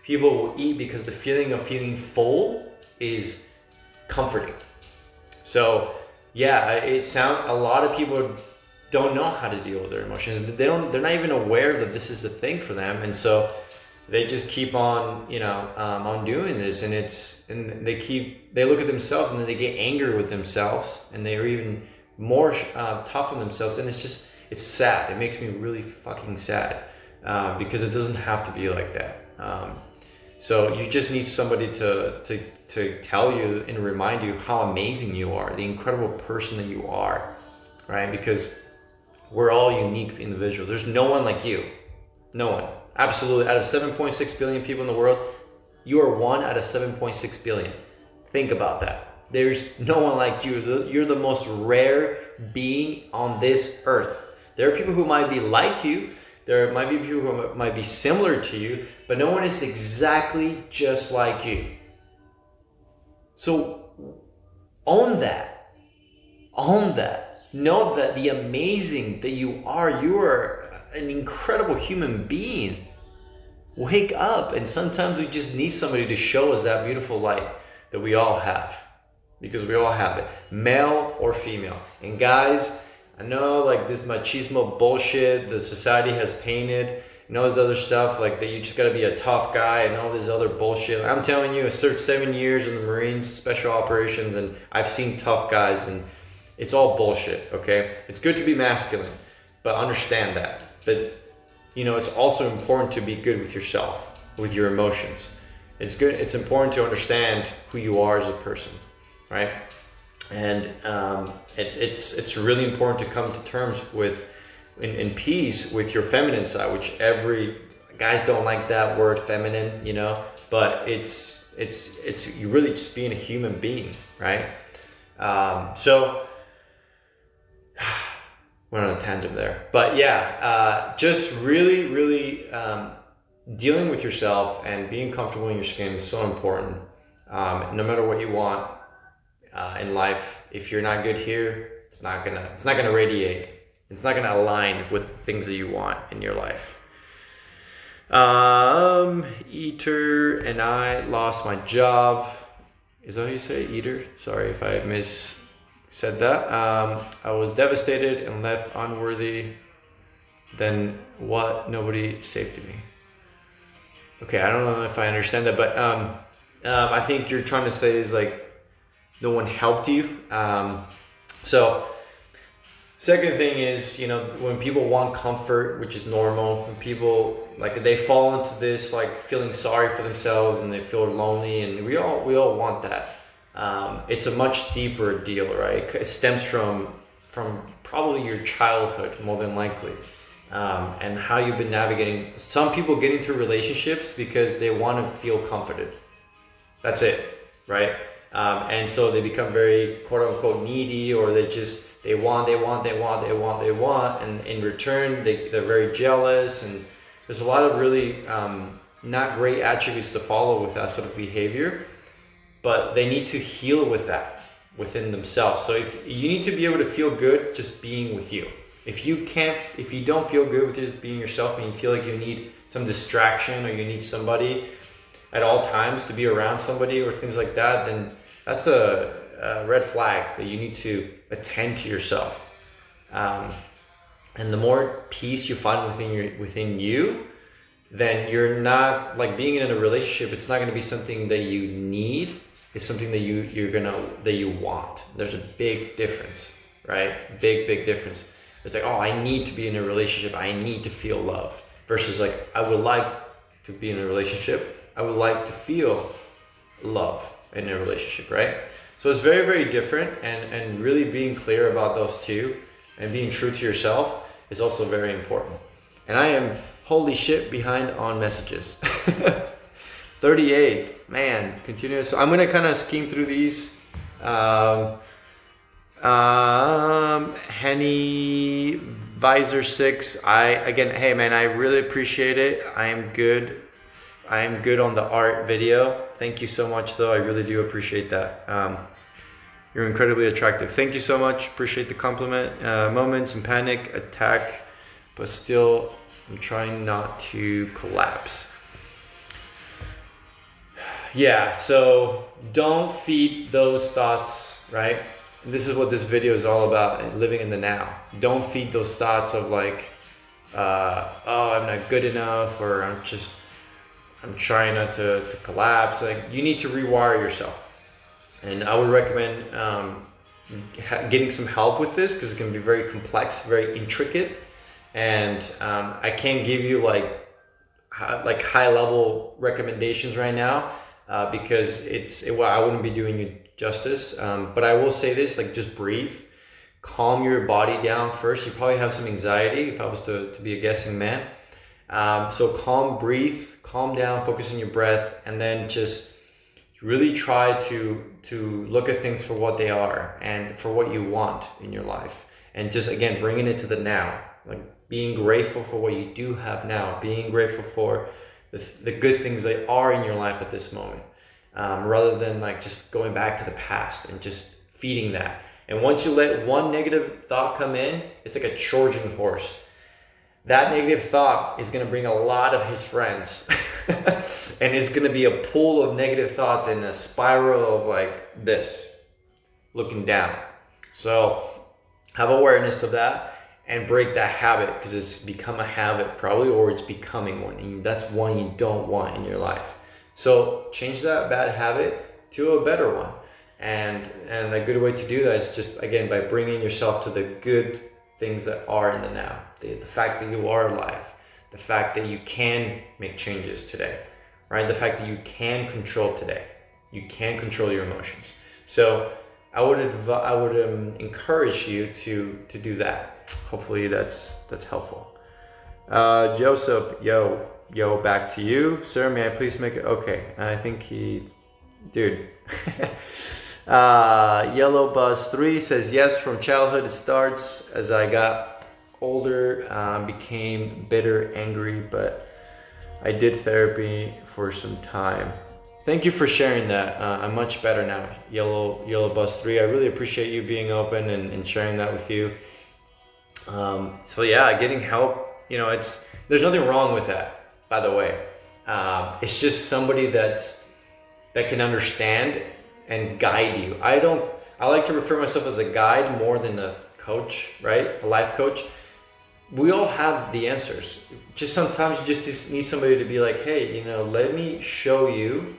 people will eat because the feeling of feeling full is comforting. So yeah, a lot of people don't know how to deal with their emotions. They're not even aware that this is a thing for them, and so they just keep on on doing this, and they look at themselves, and then they get angry with themselves, and they're even more tough on themselves, and it's sad. It makes me really fucking sad because it doesn't have to be like that. So you just need somebody to tell you and remind you how amazing you are, the incredible person that you are, right? Because we're all unique individuals. There's no one like you. No one. Absolutely. Out of 7.6 billion people in the world, you are one out of 7.6 billion. Think about that. There's no one like you. You're the most rare being on this earth. There are people who might be like you. There might be people who might be similar to you, but no one is exactly just like you. So own that. Own that. Know that the amazing that you are an incredible human being. Wake up, and sometimes we just need somebody to show us that beautiful light that we all have. because we all have it, male or female. And guys, I know like this machismo bullshit the society has painted, and all this other stuff, like that you just gotta be a tough guy and all this other bullshit. I'm telling you, I served 7 years in the Marines, special operations, and I've seen tough guys, and it's all bullshit, okay? It's good to be masculine, but understand that. But, you know, it's also important to be good with yourself, with your emotions. It's important to understand who you are as a person, right? And it's really important to come to terms with, in peace with your feminine side, which guys don't like that word feminine, you know, but it's you really just being a human being, right? So went on a tangent there, but yeah, just really dealing with yourself and being comfortable in your skin is so important. No matter what you want in life, if you're not good here, it's not gonna radiate. It's not gonna align with things that you want in your life. Eater and I lost my job. Is that how you say it? Eater? Sorry if I said that. I was devastated and left unworthy. Then what? Nobody saved me. Okay, I don't know if I understand that, but I think you're trying to say is like no one helped you. So second thing is, you know, when people want comfort, which is normal, when people like they fall into this like feeling sorry for themselves and they feel lonely, and we all want that. It's a much deeper deal, right? It stems from probably your childhood more than likely, and how you've been navigating. Some people get into relationships because they want to feel comforted. That's it, right? And so they become very quote unquote needy, or they want, and in return they're very jealous, and there's a lot of really not great attributes to follow with that sort of behavior, but they need to heal with that within themselves. So if you need to be able to feel good just being with you. If you don't feel good with just being yourself, and you feel like you need some distraction, or you need somebody at all times to be around somebody or things like that, then that's a red flag that you need to attend to yourself. And the more peace you find within you, then you're not like being in a relationship. It's not going to be something that you need. It's something that you want. There's a big difference, right? Big difference. It's like, oh, I need to be in a relationship. I need to feel love. Versus like, I would like to be in a relationship. I would like to feel love in a relationship, right? So it's very, very different, and really being clear about those two and being true to yourself is also very important. And I am, holy shit, behind on messages. 38, man, continuous. So I'm gonna kind of scheme through these. Henny Visor 6. Hey man, I really appreciate it. I am good on the art video. Thank you so much though. I really do appreciate that. You're incredibly attractive. Thank you so much. Appreciate the compliment. Moments and panic attack, but still I'm trying not to collapse. Yeah, so don't feed those thoughts, right? This is what this video is all about, living in the now. Don't feed those thoughts of like, oh, I'm not good enough, or I'm trying not to collapse. Like, you need to rewire yourself. And I would recommend getting some help with this, because it can be very complex, very intricate. And I can't give you like high level recommendations right now, because I wouldn't be doing you justice. But I will say this, like, just breathe, calm your body down first. You probably have some anxiety if I was to be a guessing man. So breathe, calm down, focus on your breath, and then just really try to look at things for what they are and for what you want in your life. And just, again, bringing it to the now, like being grateful for what you do have now, being grateful for the good things that are in your life at this moment, rather than like just going back to the past and just feeding that. And once you let one negative thought come in, it's like a Trojan horse. That negative thought is going to bring a lot of his friends and it's going to be a pool of negative thoughts in a spiral of like this. looking down. So have awareness of that and break that habit, because it's become a habit probably, or it's becoming one, and that's one you don't want in your life. So change that bad habit to a better one. And a good way to do that is just, again, by bringing yourself to the good things that are in the now. The fact that you are alive, the fact that you can make changes today, right? The fact that you can control today, you can control your emotions. So I would encourage you to do that. Hopefully that's helpful. Joseph, yo, back to you, sir. May I please make it? Okay, I think dude. Yellow Bus 3 says, yes, from childhood it starts. As I got older, became bitter, angry, but I did therapy for some time. Thank you for sharing that. I'm much better now, Yellow Bus 3. I really appreciate you being open and sharing that with you. So yeah, getting help, there's nothing wrong with that, by the way. It's just somebody that can understand and guide you. I like to refer myself as a guide more than a coach, right? A life coach. We all have the answers. Just sometimes you just need somebody to be like, hey, let me show you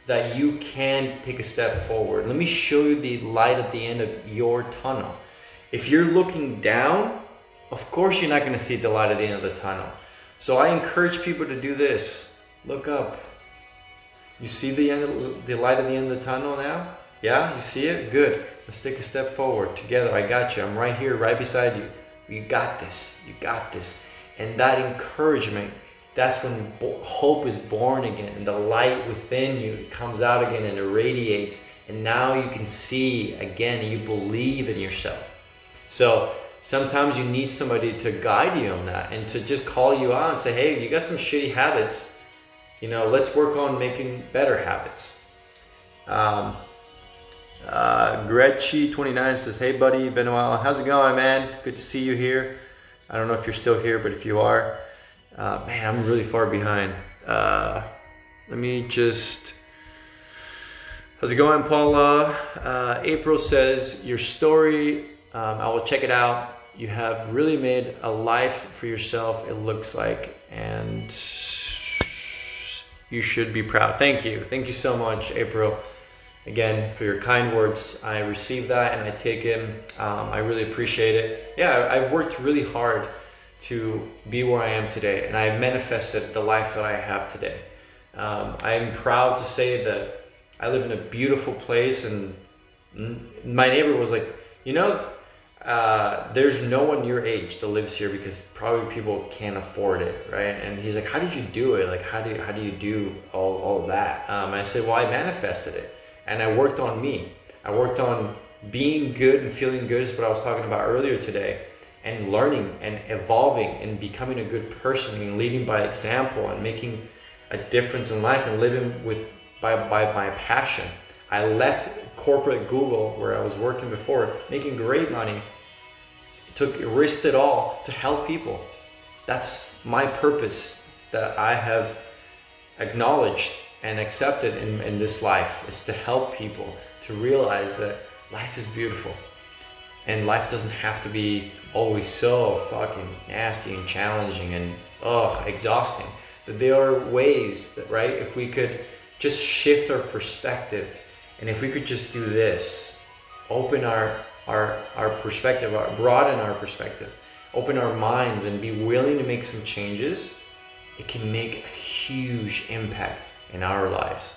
that you can take a step forward. Let me show you the light at the end of your tunnel. If you're looking down, of course you're not going to see the light at the end of the tunnel. So I encourage people to do this. Look up. You see the light at the end of the tunnel now? Yeah, you see it? Good. Let's take a step forward together. I got you. I'm right here, right beside you. You got this. You got this. And that encouragement, that's when hope is born again, and the light within you comes out again and irradiates, and now you can see again, and you believe in yourself. So sometimes you need somebody to guide you on that and to just call you out and say, hey, you got some shitty habits. Let's work on making better habits. Gretchy29 says, hey buddy, been a while. How's it going, man? Good to see you here. I don't know if you're still here, but if you are, man, I'm really far behind. Let me just, how's it going, Paula? April says, your story, I will check it out. You have really made a life for yourself, it looks like, and you should be proud. Thank you. Thank you so much, April, again, for your kind words. I received that and I take it. I really appreciate it. Yeah, I've worked really hard to be where I am today, and I've manifested the life that I have today. I'm proud to say that I live in a beautiful place, and my neighbor was like, there's no one your age that lives here because probably people can't afford it, right? And he's like, how did you do it? Like, how do you do all of that? I said, well, I manifested it, and I worked on me. I worked on being good and feeling good, is what I was talking about earlier today, and learning and evolving and becoming a good person and leading by example and making a difference in life and living by my passion. I left corporate Google, where I was working before, making great money, risked it all to help people. That's my purpose that I have acknowledged and accepted in this life, is to help people to realize that life is beautiful. And life doesn't have to be always so fucking nasty and challenging and exhausting. But there are ways that, right, if we could just shift our perspective, and if we could just do this, open our perspective, broaden our perspective, open our minds and be willing to make some changes, it can make a huge impact in our lives.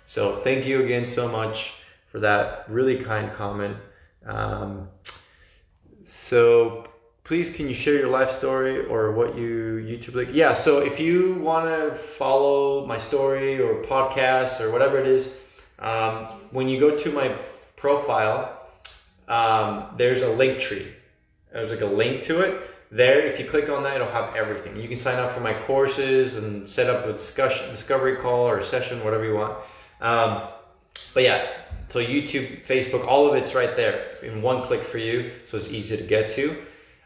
So thank you again so much for that really kind comment. So please, can you share your life story or what you YouTube like? Yeah, so if you want to follow my story or podcast or whatever it is, when you go to my profile, there's a link tree. There's like a link to it. There, if you click on that, it'll have everything. You can sign up for my courses and set up a discovery call or a session, whatever you want. But yeah, so YouTube, Facebook, all of it's right there in one click for you, so it's easy to get to.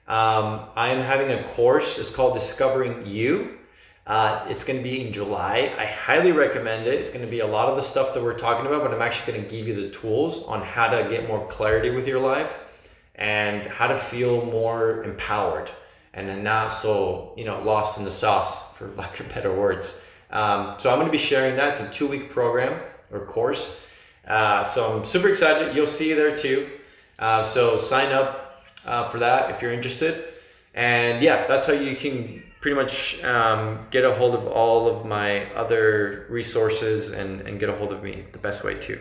I am having a course. It's called Discovering You. It's going to be in July. I highly recommend it. It's going to be a lot of the stuff that we're talking about, but I'm actually going to give you the tools on how to get more clarity with your life and how to feel more empowered and then not so, lost in the sauce, for lack of better words. So I'm going to be sharing that. It's a 2-week program or course. So I'm super excited. You'll see you there too. So sign up for that if you're interested. And yeah, that's how you can pretty much get a hold of all of my other resources and get a hold of me the best way too.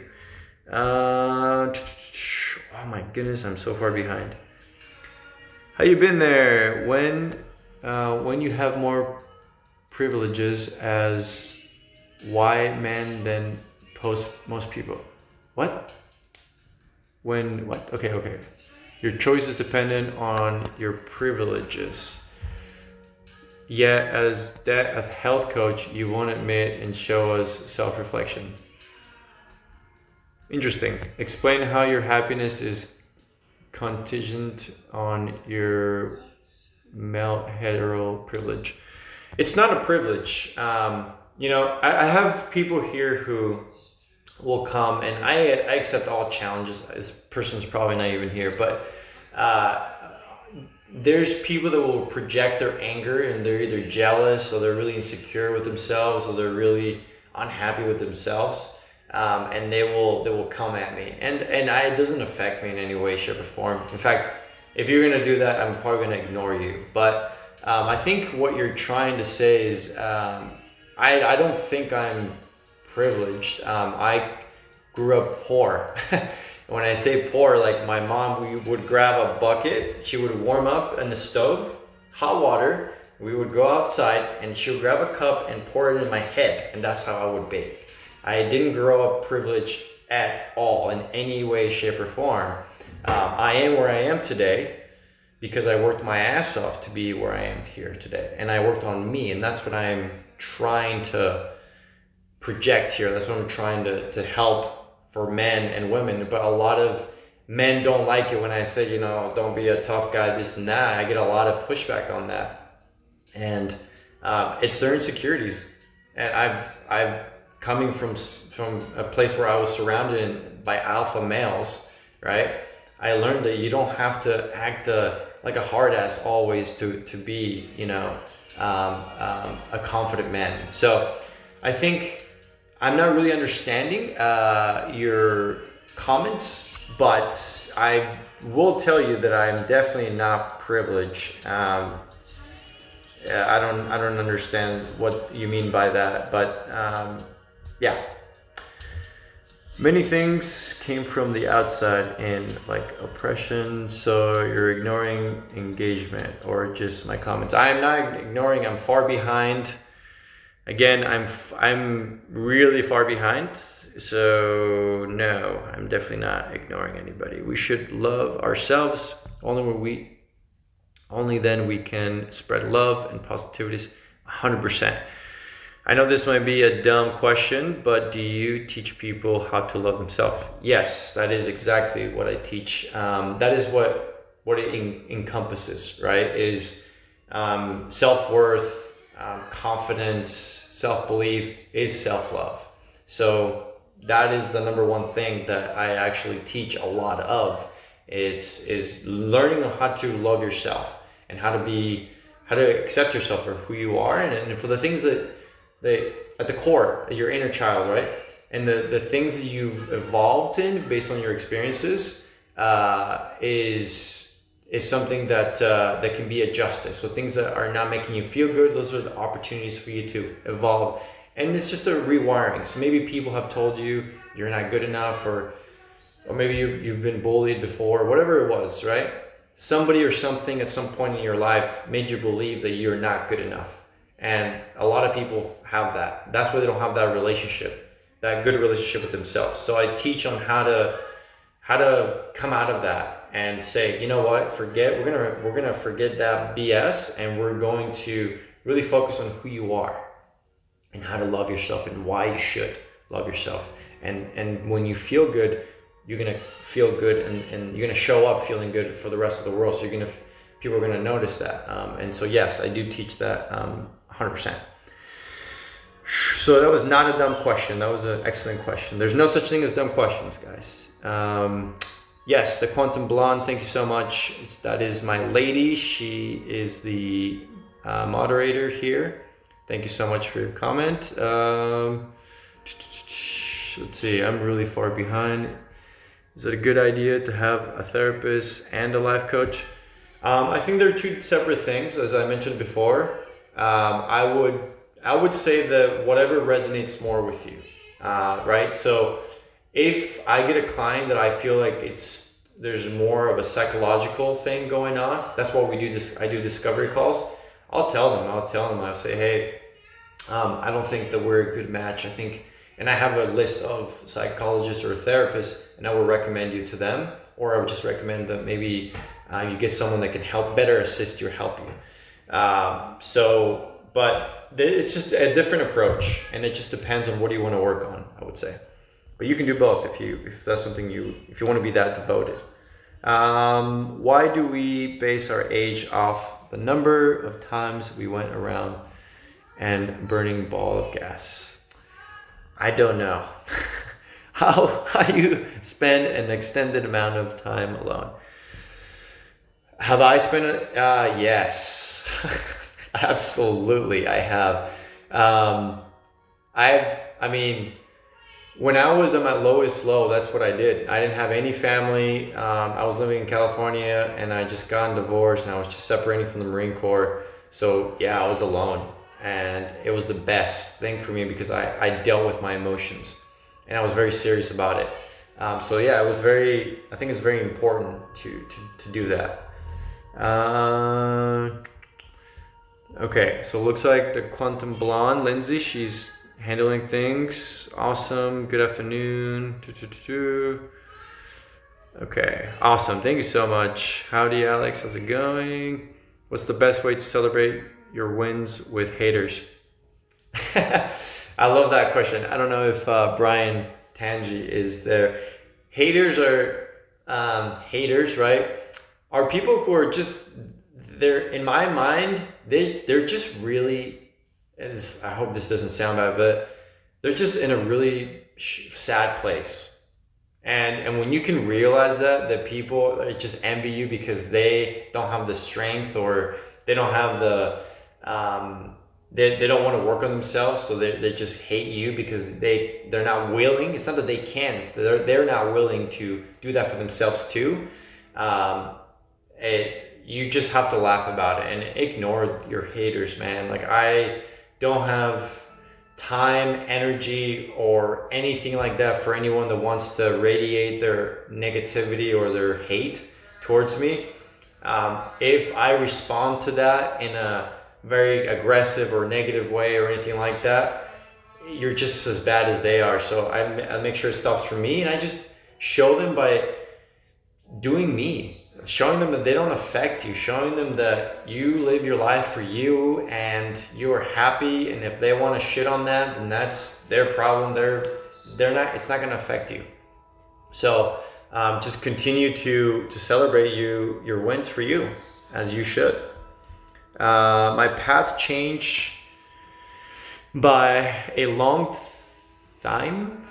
Oh my goodness, I'm so far behind. How you been there? When you have more privileges as white man than most people. What? When what? Okay. Your choice is dependent on your privileges. Yet as a health coach, you won't admit and show us self-reflection. Interesting. Explain how your happiness is contingent on your male hetero privilege. It's not a privilege. I have people here who will come, and I accept all challenges. This person's probably not even here, but there's people that will project their anger, and they're either jealous or they're really insecure with themselves or they're really unhappy with themselves, and they will come at me, and it doesn't affect me in any way, shape, or form. In fact, if you're gonna do that, I'm probably gonna ignore you. But I think what you're trying to say is I don't think I'm privileged. I grew up poor. When I say poor, like my mom, we would grab a bucket, she would warm up in the stove, hot water, we would go outside and she would grab a cup and pour it in my head, and that's how I would bathe. I didn't grow up privileged at all in any way, shape, or form. I am where I am today because I worked my ass off to be where I am here today, and I worked on me, and that's what I'm trying to project here. That's what I'm trying to help for men and women. But a lot of men don't like it when I say, don't be a tough guy, this and that. I get a lot of pushback on that, and it's their insecurities. And I've coming from a place where I was surrounded by alpha males, right? I learned that you don't have to act like a hard ass always to be, a confident man. So I think I'm not really understanding your comments, but I will tell you that I'm definitely not privileged. I don't understand what you mean by that, but yeah. Many things came from the outside in, like oppression, so you're ignoring engagement or just my comments. I'm not ignoring, I'm far behind. Again, I'm really far behind, so no, I'm definitely not ignoring anybody. We should love ourselves. Only then we can spread love and positivities 100%. I know this might be a dumb question, but do you teach people how to love themselves? Yes, that is exactly what I teach. That is what it encompasses, right? Is self-worth, confidence, self-belief is self-love. So that is the number one thing that I actually teach a lot of. Is learning how to love yourself and how to accept yourself for who you are, and for the things that at the core, your inner child, right? And the things that you've evolved in based on your experiences is something that can be adjusted. So things that are not making you feel good, those are the opportunities for you to evolve. And it's just a rewiring. So maybe people have told you you're not good enough, or maybe you've been bullied before, whatever it was, right? Somebody or something at some point in your life made you believe that you're not good enough. And a lot of people have that. That's why they don't have that good relationship with themselves. So I teach on how to come out of that and say, you know what, we're gonna forget that BS, and we're going to really focus on who you are and how to love yourself and why you should love yourself. And when you feel good, you're gonna feel good, and you're gonna show up feeling good for the rest of the world. So people are gonna notice that. And so yes, I do teach that 100%. So that was not a dumb question. That was an excellent question. There's no such thing as dumb questions, guys. Yes, the Quantum Blonde, thank you so much. That is my lady. She is the moderator here. Thank you so much for your comment. Let's see, I'm really far behind. Is it a good idea to have a therapist and a life coach? I think they're two separate things, as I mentioned before. I would say that whatever resonates more with you, right? So if I get a client that I feel like there's more of a psychological thing going on, that's what we do. I do discovery calls. I'll tell them. I'll say, hey, I don't think that we're a good match. And I have a list of psychologists or therapists, and I will recommend you to them, or I would just recommend that maybe you get someone that can better assist you or help you. But it's just a different approach, and it just depends on what you want to work on, I would say. But you can do both if that's something if you want to be that devoted. Why do we base our age off the number of times we went around and burning ball of gas? I don't know. how you spend an extended amount of time alone. Have I spent it? Yes. Absolutely, I have. When I was at my lowest low, that's what I did. I didn't have any family. I was living in California, and I just got divorced, and I was just separating from the Marine Corps. So yeah, I was alone, and it was the best thing for me because I dealt with my emotions, and I was very serious about it. So yeah, I think it's very important to do that. Okay, so it looks like the Quantum Blonde, Lindsay, she's handling things. Awesome. Good afternoon. Okay, awesome. Thank you so much. Howdy, Alex. How's it going? What's the best way to celebrate your wins with haters? I love that question. I don't know if Brian Tangi is there. Haters are haters, right? Are people who are just in my mind, they're just really, I hope this doesn't sound bad, but they're just in a really sad place. And when you can realize that people just envy you because they don't have the strength, or they don't have the, they don't want to work on themselves, so they just hate you because they're not willing. It's not that they can't, they're not willing to do that for themselves too. You just have to laugh about it and ignore your haters, man. Like, I don't have time, energy, or anything like that for anyone that wants to radiate their negativity or their hate towards me. If I respond to that in a very aggressive or negative way or anything like that, you're just as bad as they are. So I make sure it stops for me, and I just show them by doing me. Showing them that they don't affect you, showing them that you live your life for you and you are happy, and if they want to shit on that, then that's their problem. It's not going to affect you. So just continue to celebrate your wins for you, as you should. My path changed by a long Lyme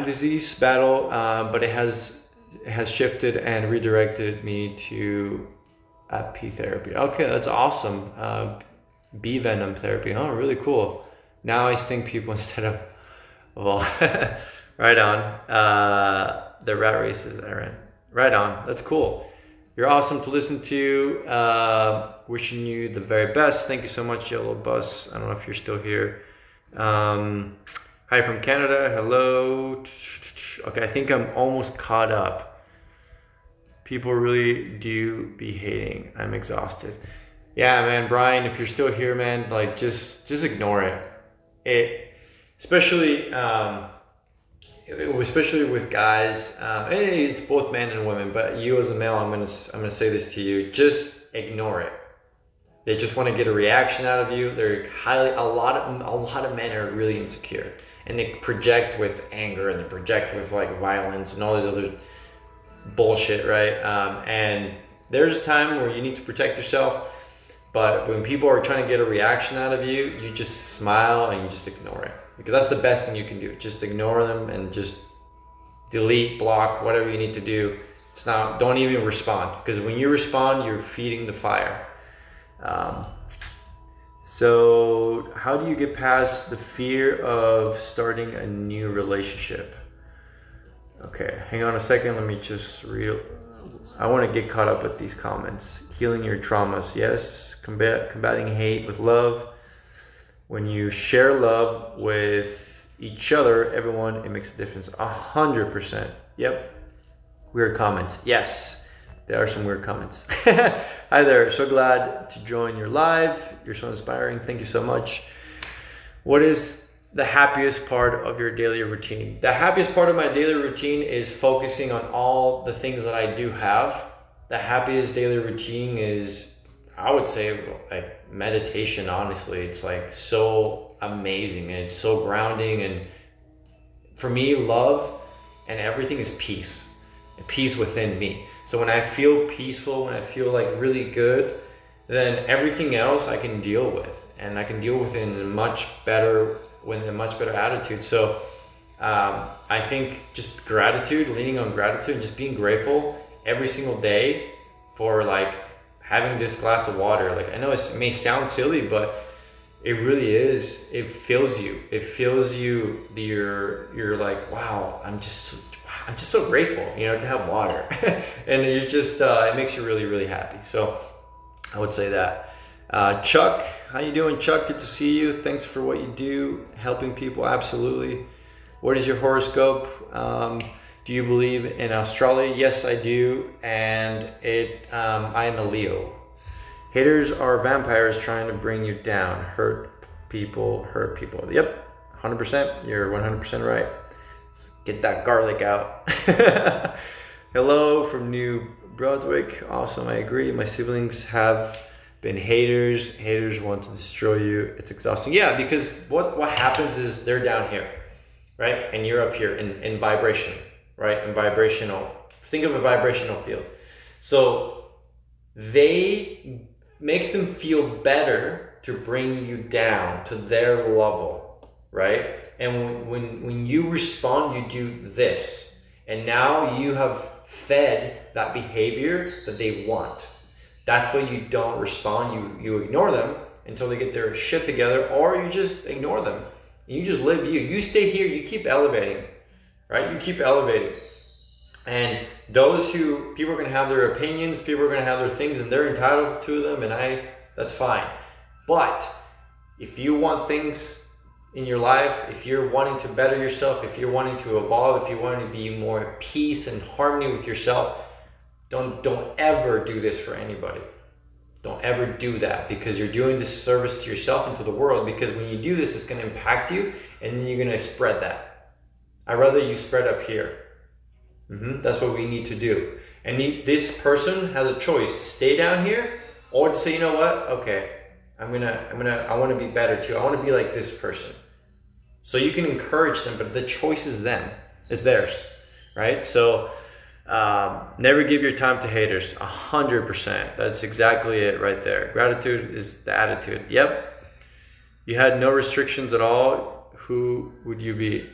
disease battle, but it has shifted and redirected me to P therapy. Okay, that's awesome. Bee venom therapy. Oh, really cool. Now I sting people instead of, well, right on. The rat races that I ran. Right on. That's cool. You're awesome to listen to. Wishing you the very best. Thank you so much, Yellow Bus. I don't know if you're still here. Hi from Canada. Hello. Okay, I think I'm almost caught up. People really do be hating. I'm exhausted. Yeah, man, Brian, if you're still here, man, like just ignore it. Especially with guys. It's both men and women, but you as a male, I'm gonna say this to you: just ignore it. They just want to get a reaction out of you. A lot of men are really insecure, and they project with anger, and they project with like violence and all these other bullshit, right? And there's a time where you need to protect yourself, But when people are trying to get a reaction out of you, you just smile and you just ignore it. Because that's the best thing you can do. Just ignore them and just delete, block, whatever you need to do. It's not, don't even respond. Because when you respond, you're feeding the fire. So how do you get past the fear of starting a new relationship? Okay, hang on a second. Let me just read. I want to get caught up with these comments. Healing your traumas. Yes. Combating hate with love. When you share love with each other, everyone, it makes a difference. 100%. Yep. Weird comments. Yes. There are some weird comments. Hi there. So glad to join your live. You're so inspiring. Thank you so much. What is the happiest part of your daily routine? The happiest part of my daily routine is focusing on all the things that I do have. The happiest daily routine is, I would say, like meditation. Honestly, it's like so amazing and it's so grounding. And for me, love and everything is peace. Peace within me. So when I feel peaceful, when I feel like really good, then everything else I can deal with, and I can deal with it in a much better attitude. So I think just gratitude, leaning on gratitude, and just being grateful every single day for like having this glass of water. Like I know it may sound silly, but it really is. It fills you. It fills you. You're like, wow, I'm just so grateful, to have water. And you just, it makes you really, really happy. So I would say that. Chuck, how you doing, Chuck? Good to see you. Thanks for what you do, helping people. Absolutely. What is your horoscope? Do you believe in astrology? Yes, I do. And I am a Leo. Haters are vampires trying to bring you down. Hurt people. Yep, 100%. You're 100% right. Get that garlic out. Hello from New Brunswick. Awesome, I agree. My siblings have been haters. Haters want to destroy you. It's exhausting. Yeah, because what happens is they're down here, right? And you're up here in vibration, right? In vibrational. Think of a vibrational field. So they makes them feel better to bring you down to their level, right? And when you respond, you do this. And now you have fed that behavior that they want. That's why you don't respond. You ignore them until they get their shit together, or you just ignore them. You just live you. You stay here. You keep elevating, right? You keep elevating. And people are going to have their opinions. People are going to have their things, and they're entitled to them. And that's fine. But if you want things in your life, if you're wanting to better yourself, if you're wanting to evolve, if you want to be more at peace and harmony with yourself, don't ever do this for anybody. Don't ever do that, because you're doing this service to yourself and to the world. Because when you do this, it's going to impact you, and then you're going to spread that. I'd rather you spread up here. That's what we need to do. And this person has a choice to stay down here, or to say, you know what? Okay, I want to be better too. I want to be like this person. So you can encourage them, but the choice is them. It's theirs, right? So never give your time to haters. 100%. That's exactly it right there. Gratitude is the attitude. Yep. You had no restrictions at all. Who would you be?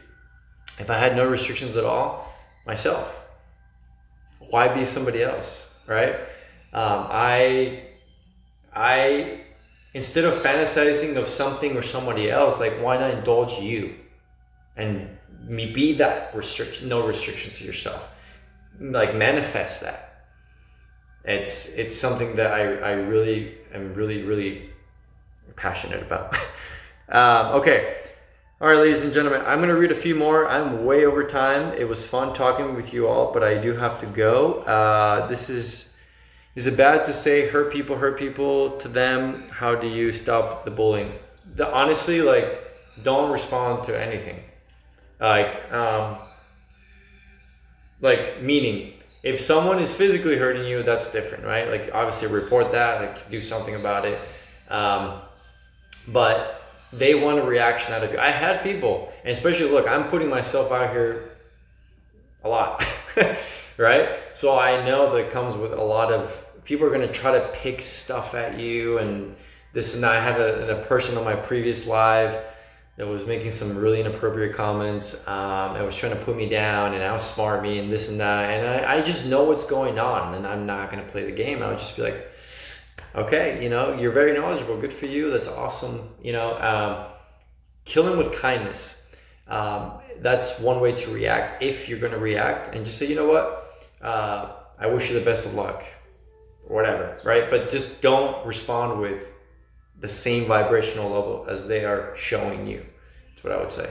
If I had no restrictions at all, myself. Why be somebody else, right? I instead of fantasizing of something or somebody else, like why not indulge you and be that no restriction to yourself. Like manifest that. It's something that I really am really passionate about. Okay. All right, ladies and gentlemen, I'm going to read a few more. I'm way over time. It was fun talking with you all, but I do have to go. Is it bad to say hurt people to them? How do you stop the bullying? Honestly, like, don't respond to anything. Meaning, if someone is physically hurting you, that's different, right? Like, obviously report that, like, do something about it. But they want a reaction out of you. I had people, and especially, look, I'm putting myself out here a lot, right? So I know that comes with a lot of people are going to try to pick stuff at you and this and that. I had a person on my previous live that was making some really inappropriate comments. And was trying to put me down and outsmart me and this and that. And I just know what's going on, and I'm not going to play the game. I would just be like, okay, you're very knowledgeable. Good for you. That's awesome. Kill him with kindness. That's one way to react if you're going to react, and just say, you know what? I wish you the best of luck, or whatever, right? But just don't respond with the same vibrational level as they are showing you. That's what I would say.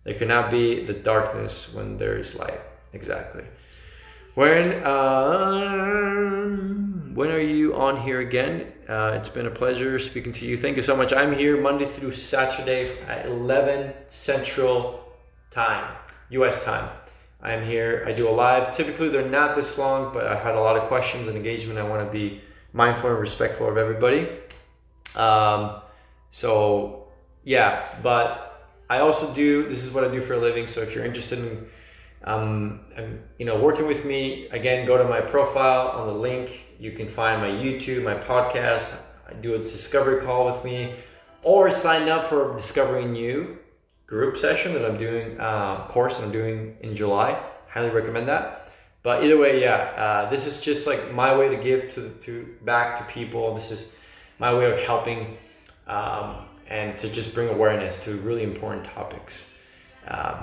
There cannot be the darkness when there is light. Exactly. When are you on here again? It's been a pleasure speaking to you. Thank you so much. I'm here Monday through Saturday at 11 Central Time, US time. I'm here. I do a live. Typically, they're not this long, but I had a lot of questions and engagement. I want to be mindful and respectful of everybody. So yeah, but I also this is what I do for a living. So if you're interested in, working with me, again, go to my profile on the link. You can find my YouTube, my podcast. I do a discovery call with me, or sign up for Discovering You group session that I'm doing, course that I'm doing in July. Highly recommend that. But either way, this is just like my way to give to back to people. This is my way of helping and to just bring awareness to really important topics.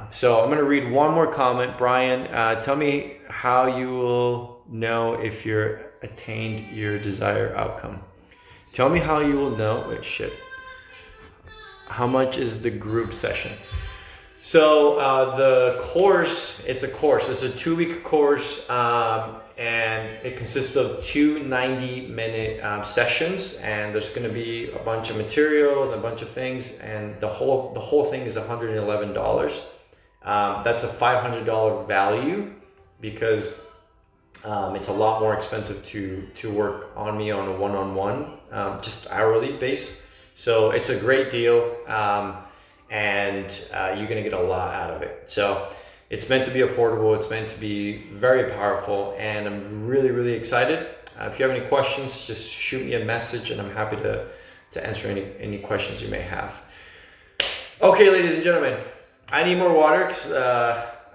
So I'm going to read one more comment. Brian, tell me how you will know if you're attained your desired outcome. Tell me how you will know. How much is the group session? So the course, it's a 2-week course, and it consists of 2 90-minute sessions, and there's going to be a bunch of material and a bunch of things, and the whole thing is $111. That's a $500 value because it's a lot more expensive to work on me on a one-on-one, just hourly base. So it's a great deal, and you're going to get a lot out of it. So it's meant to be affordable. It's meant to be very powerful, and I'm really, really excited. If you have any questions, just shoot me a message, and I'm happy to answer any questions you may have. Okay, ladies and gentlemen, I need more water because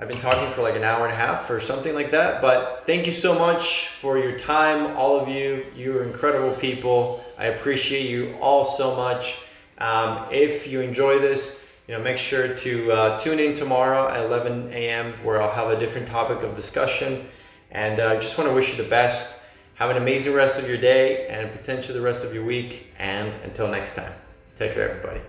I've been talking for like an hour and a half or something like that. But thank you so much for your time, all of you. You are incredible people. I appreciate you all so much. If you enjoy this, make sure to tune in tomorrow at 11 a.m. where I'll have a different topic of discussion. And I just want to wish you the best. Have an amazing rest of your day and potentially the rest of your week. And until next time, take care, everybody.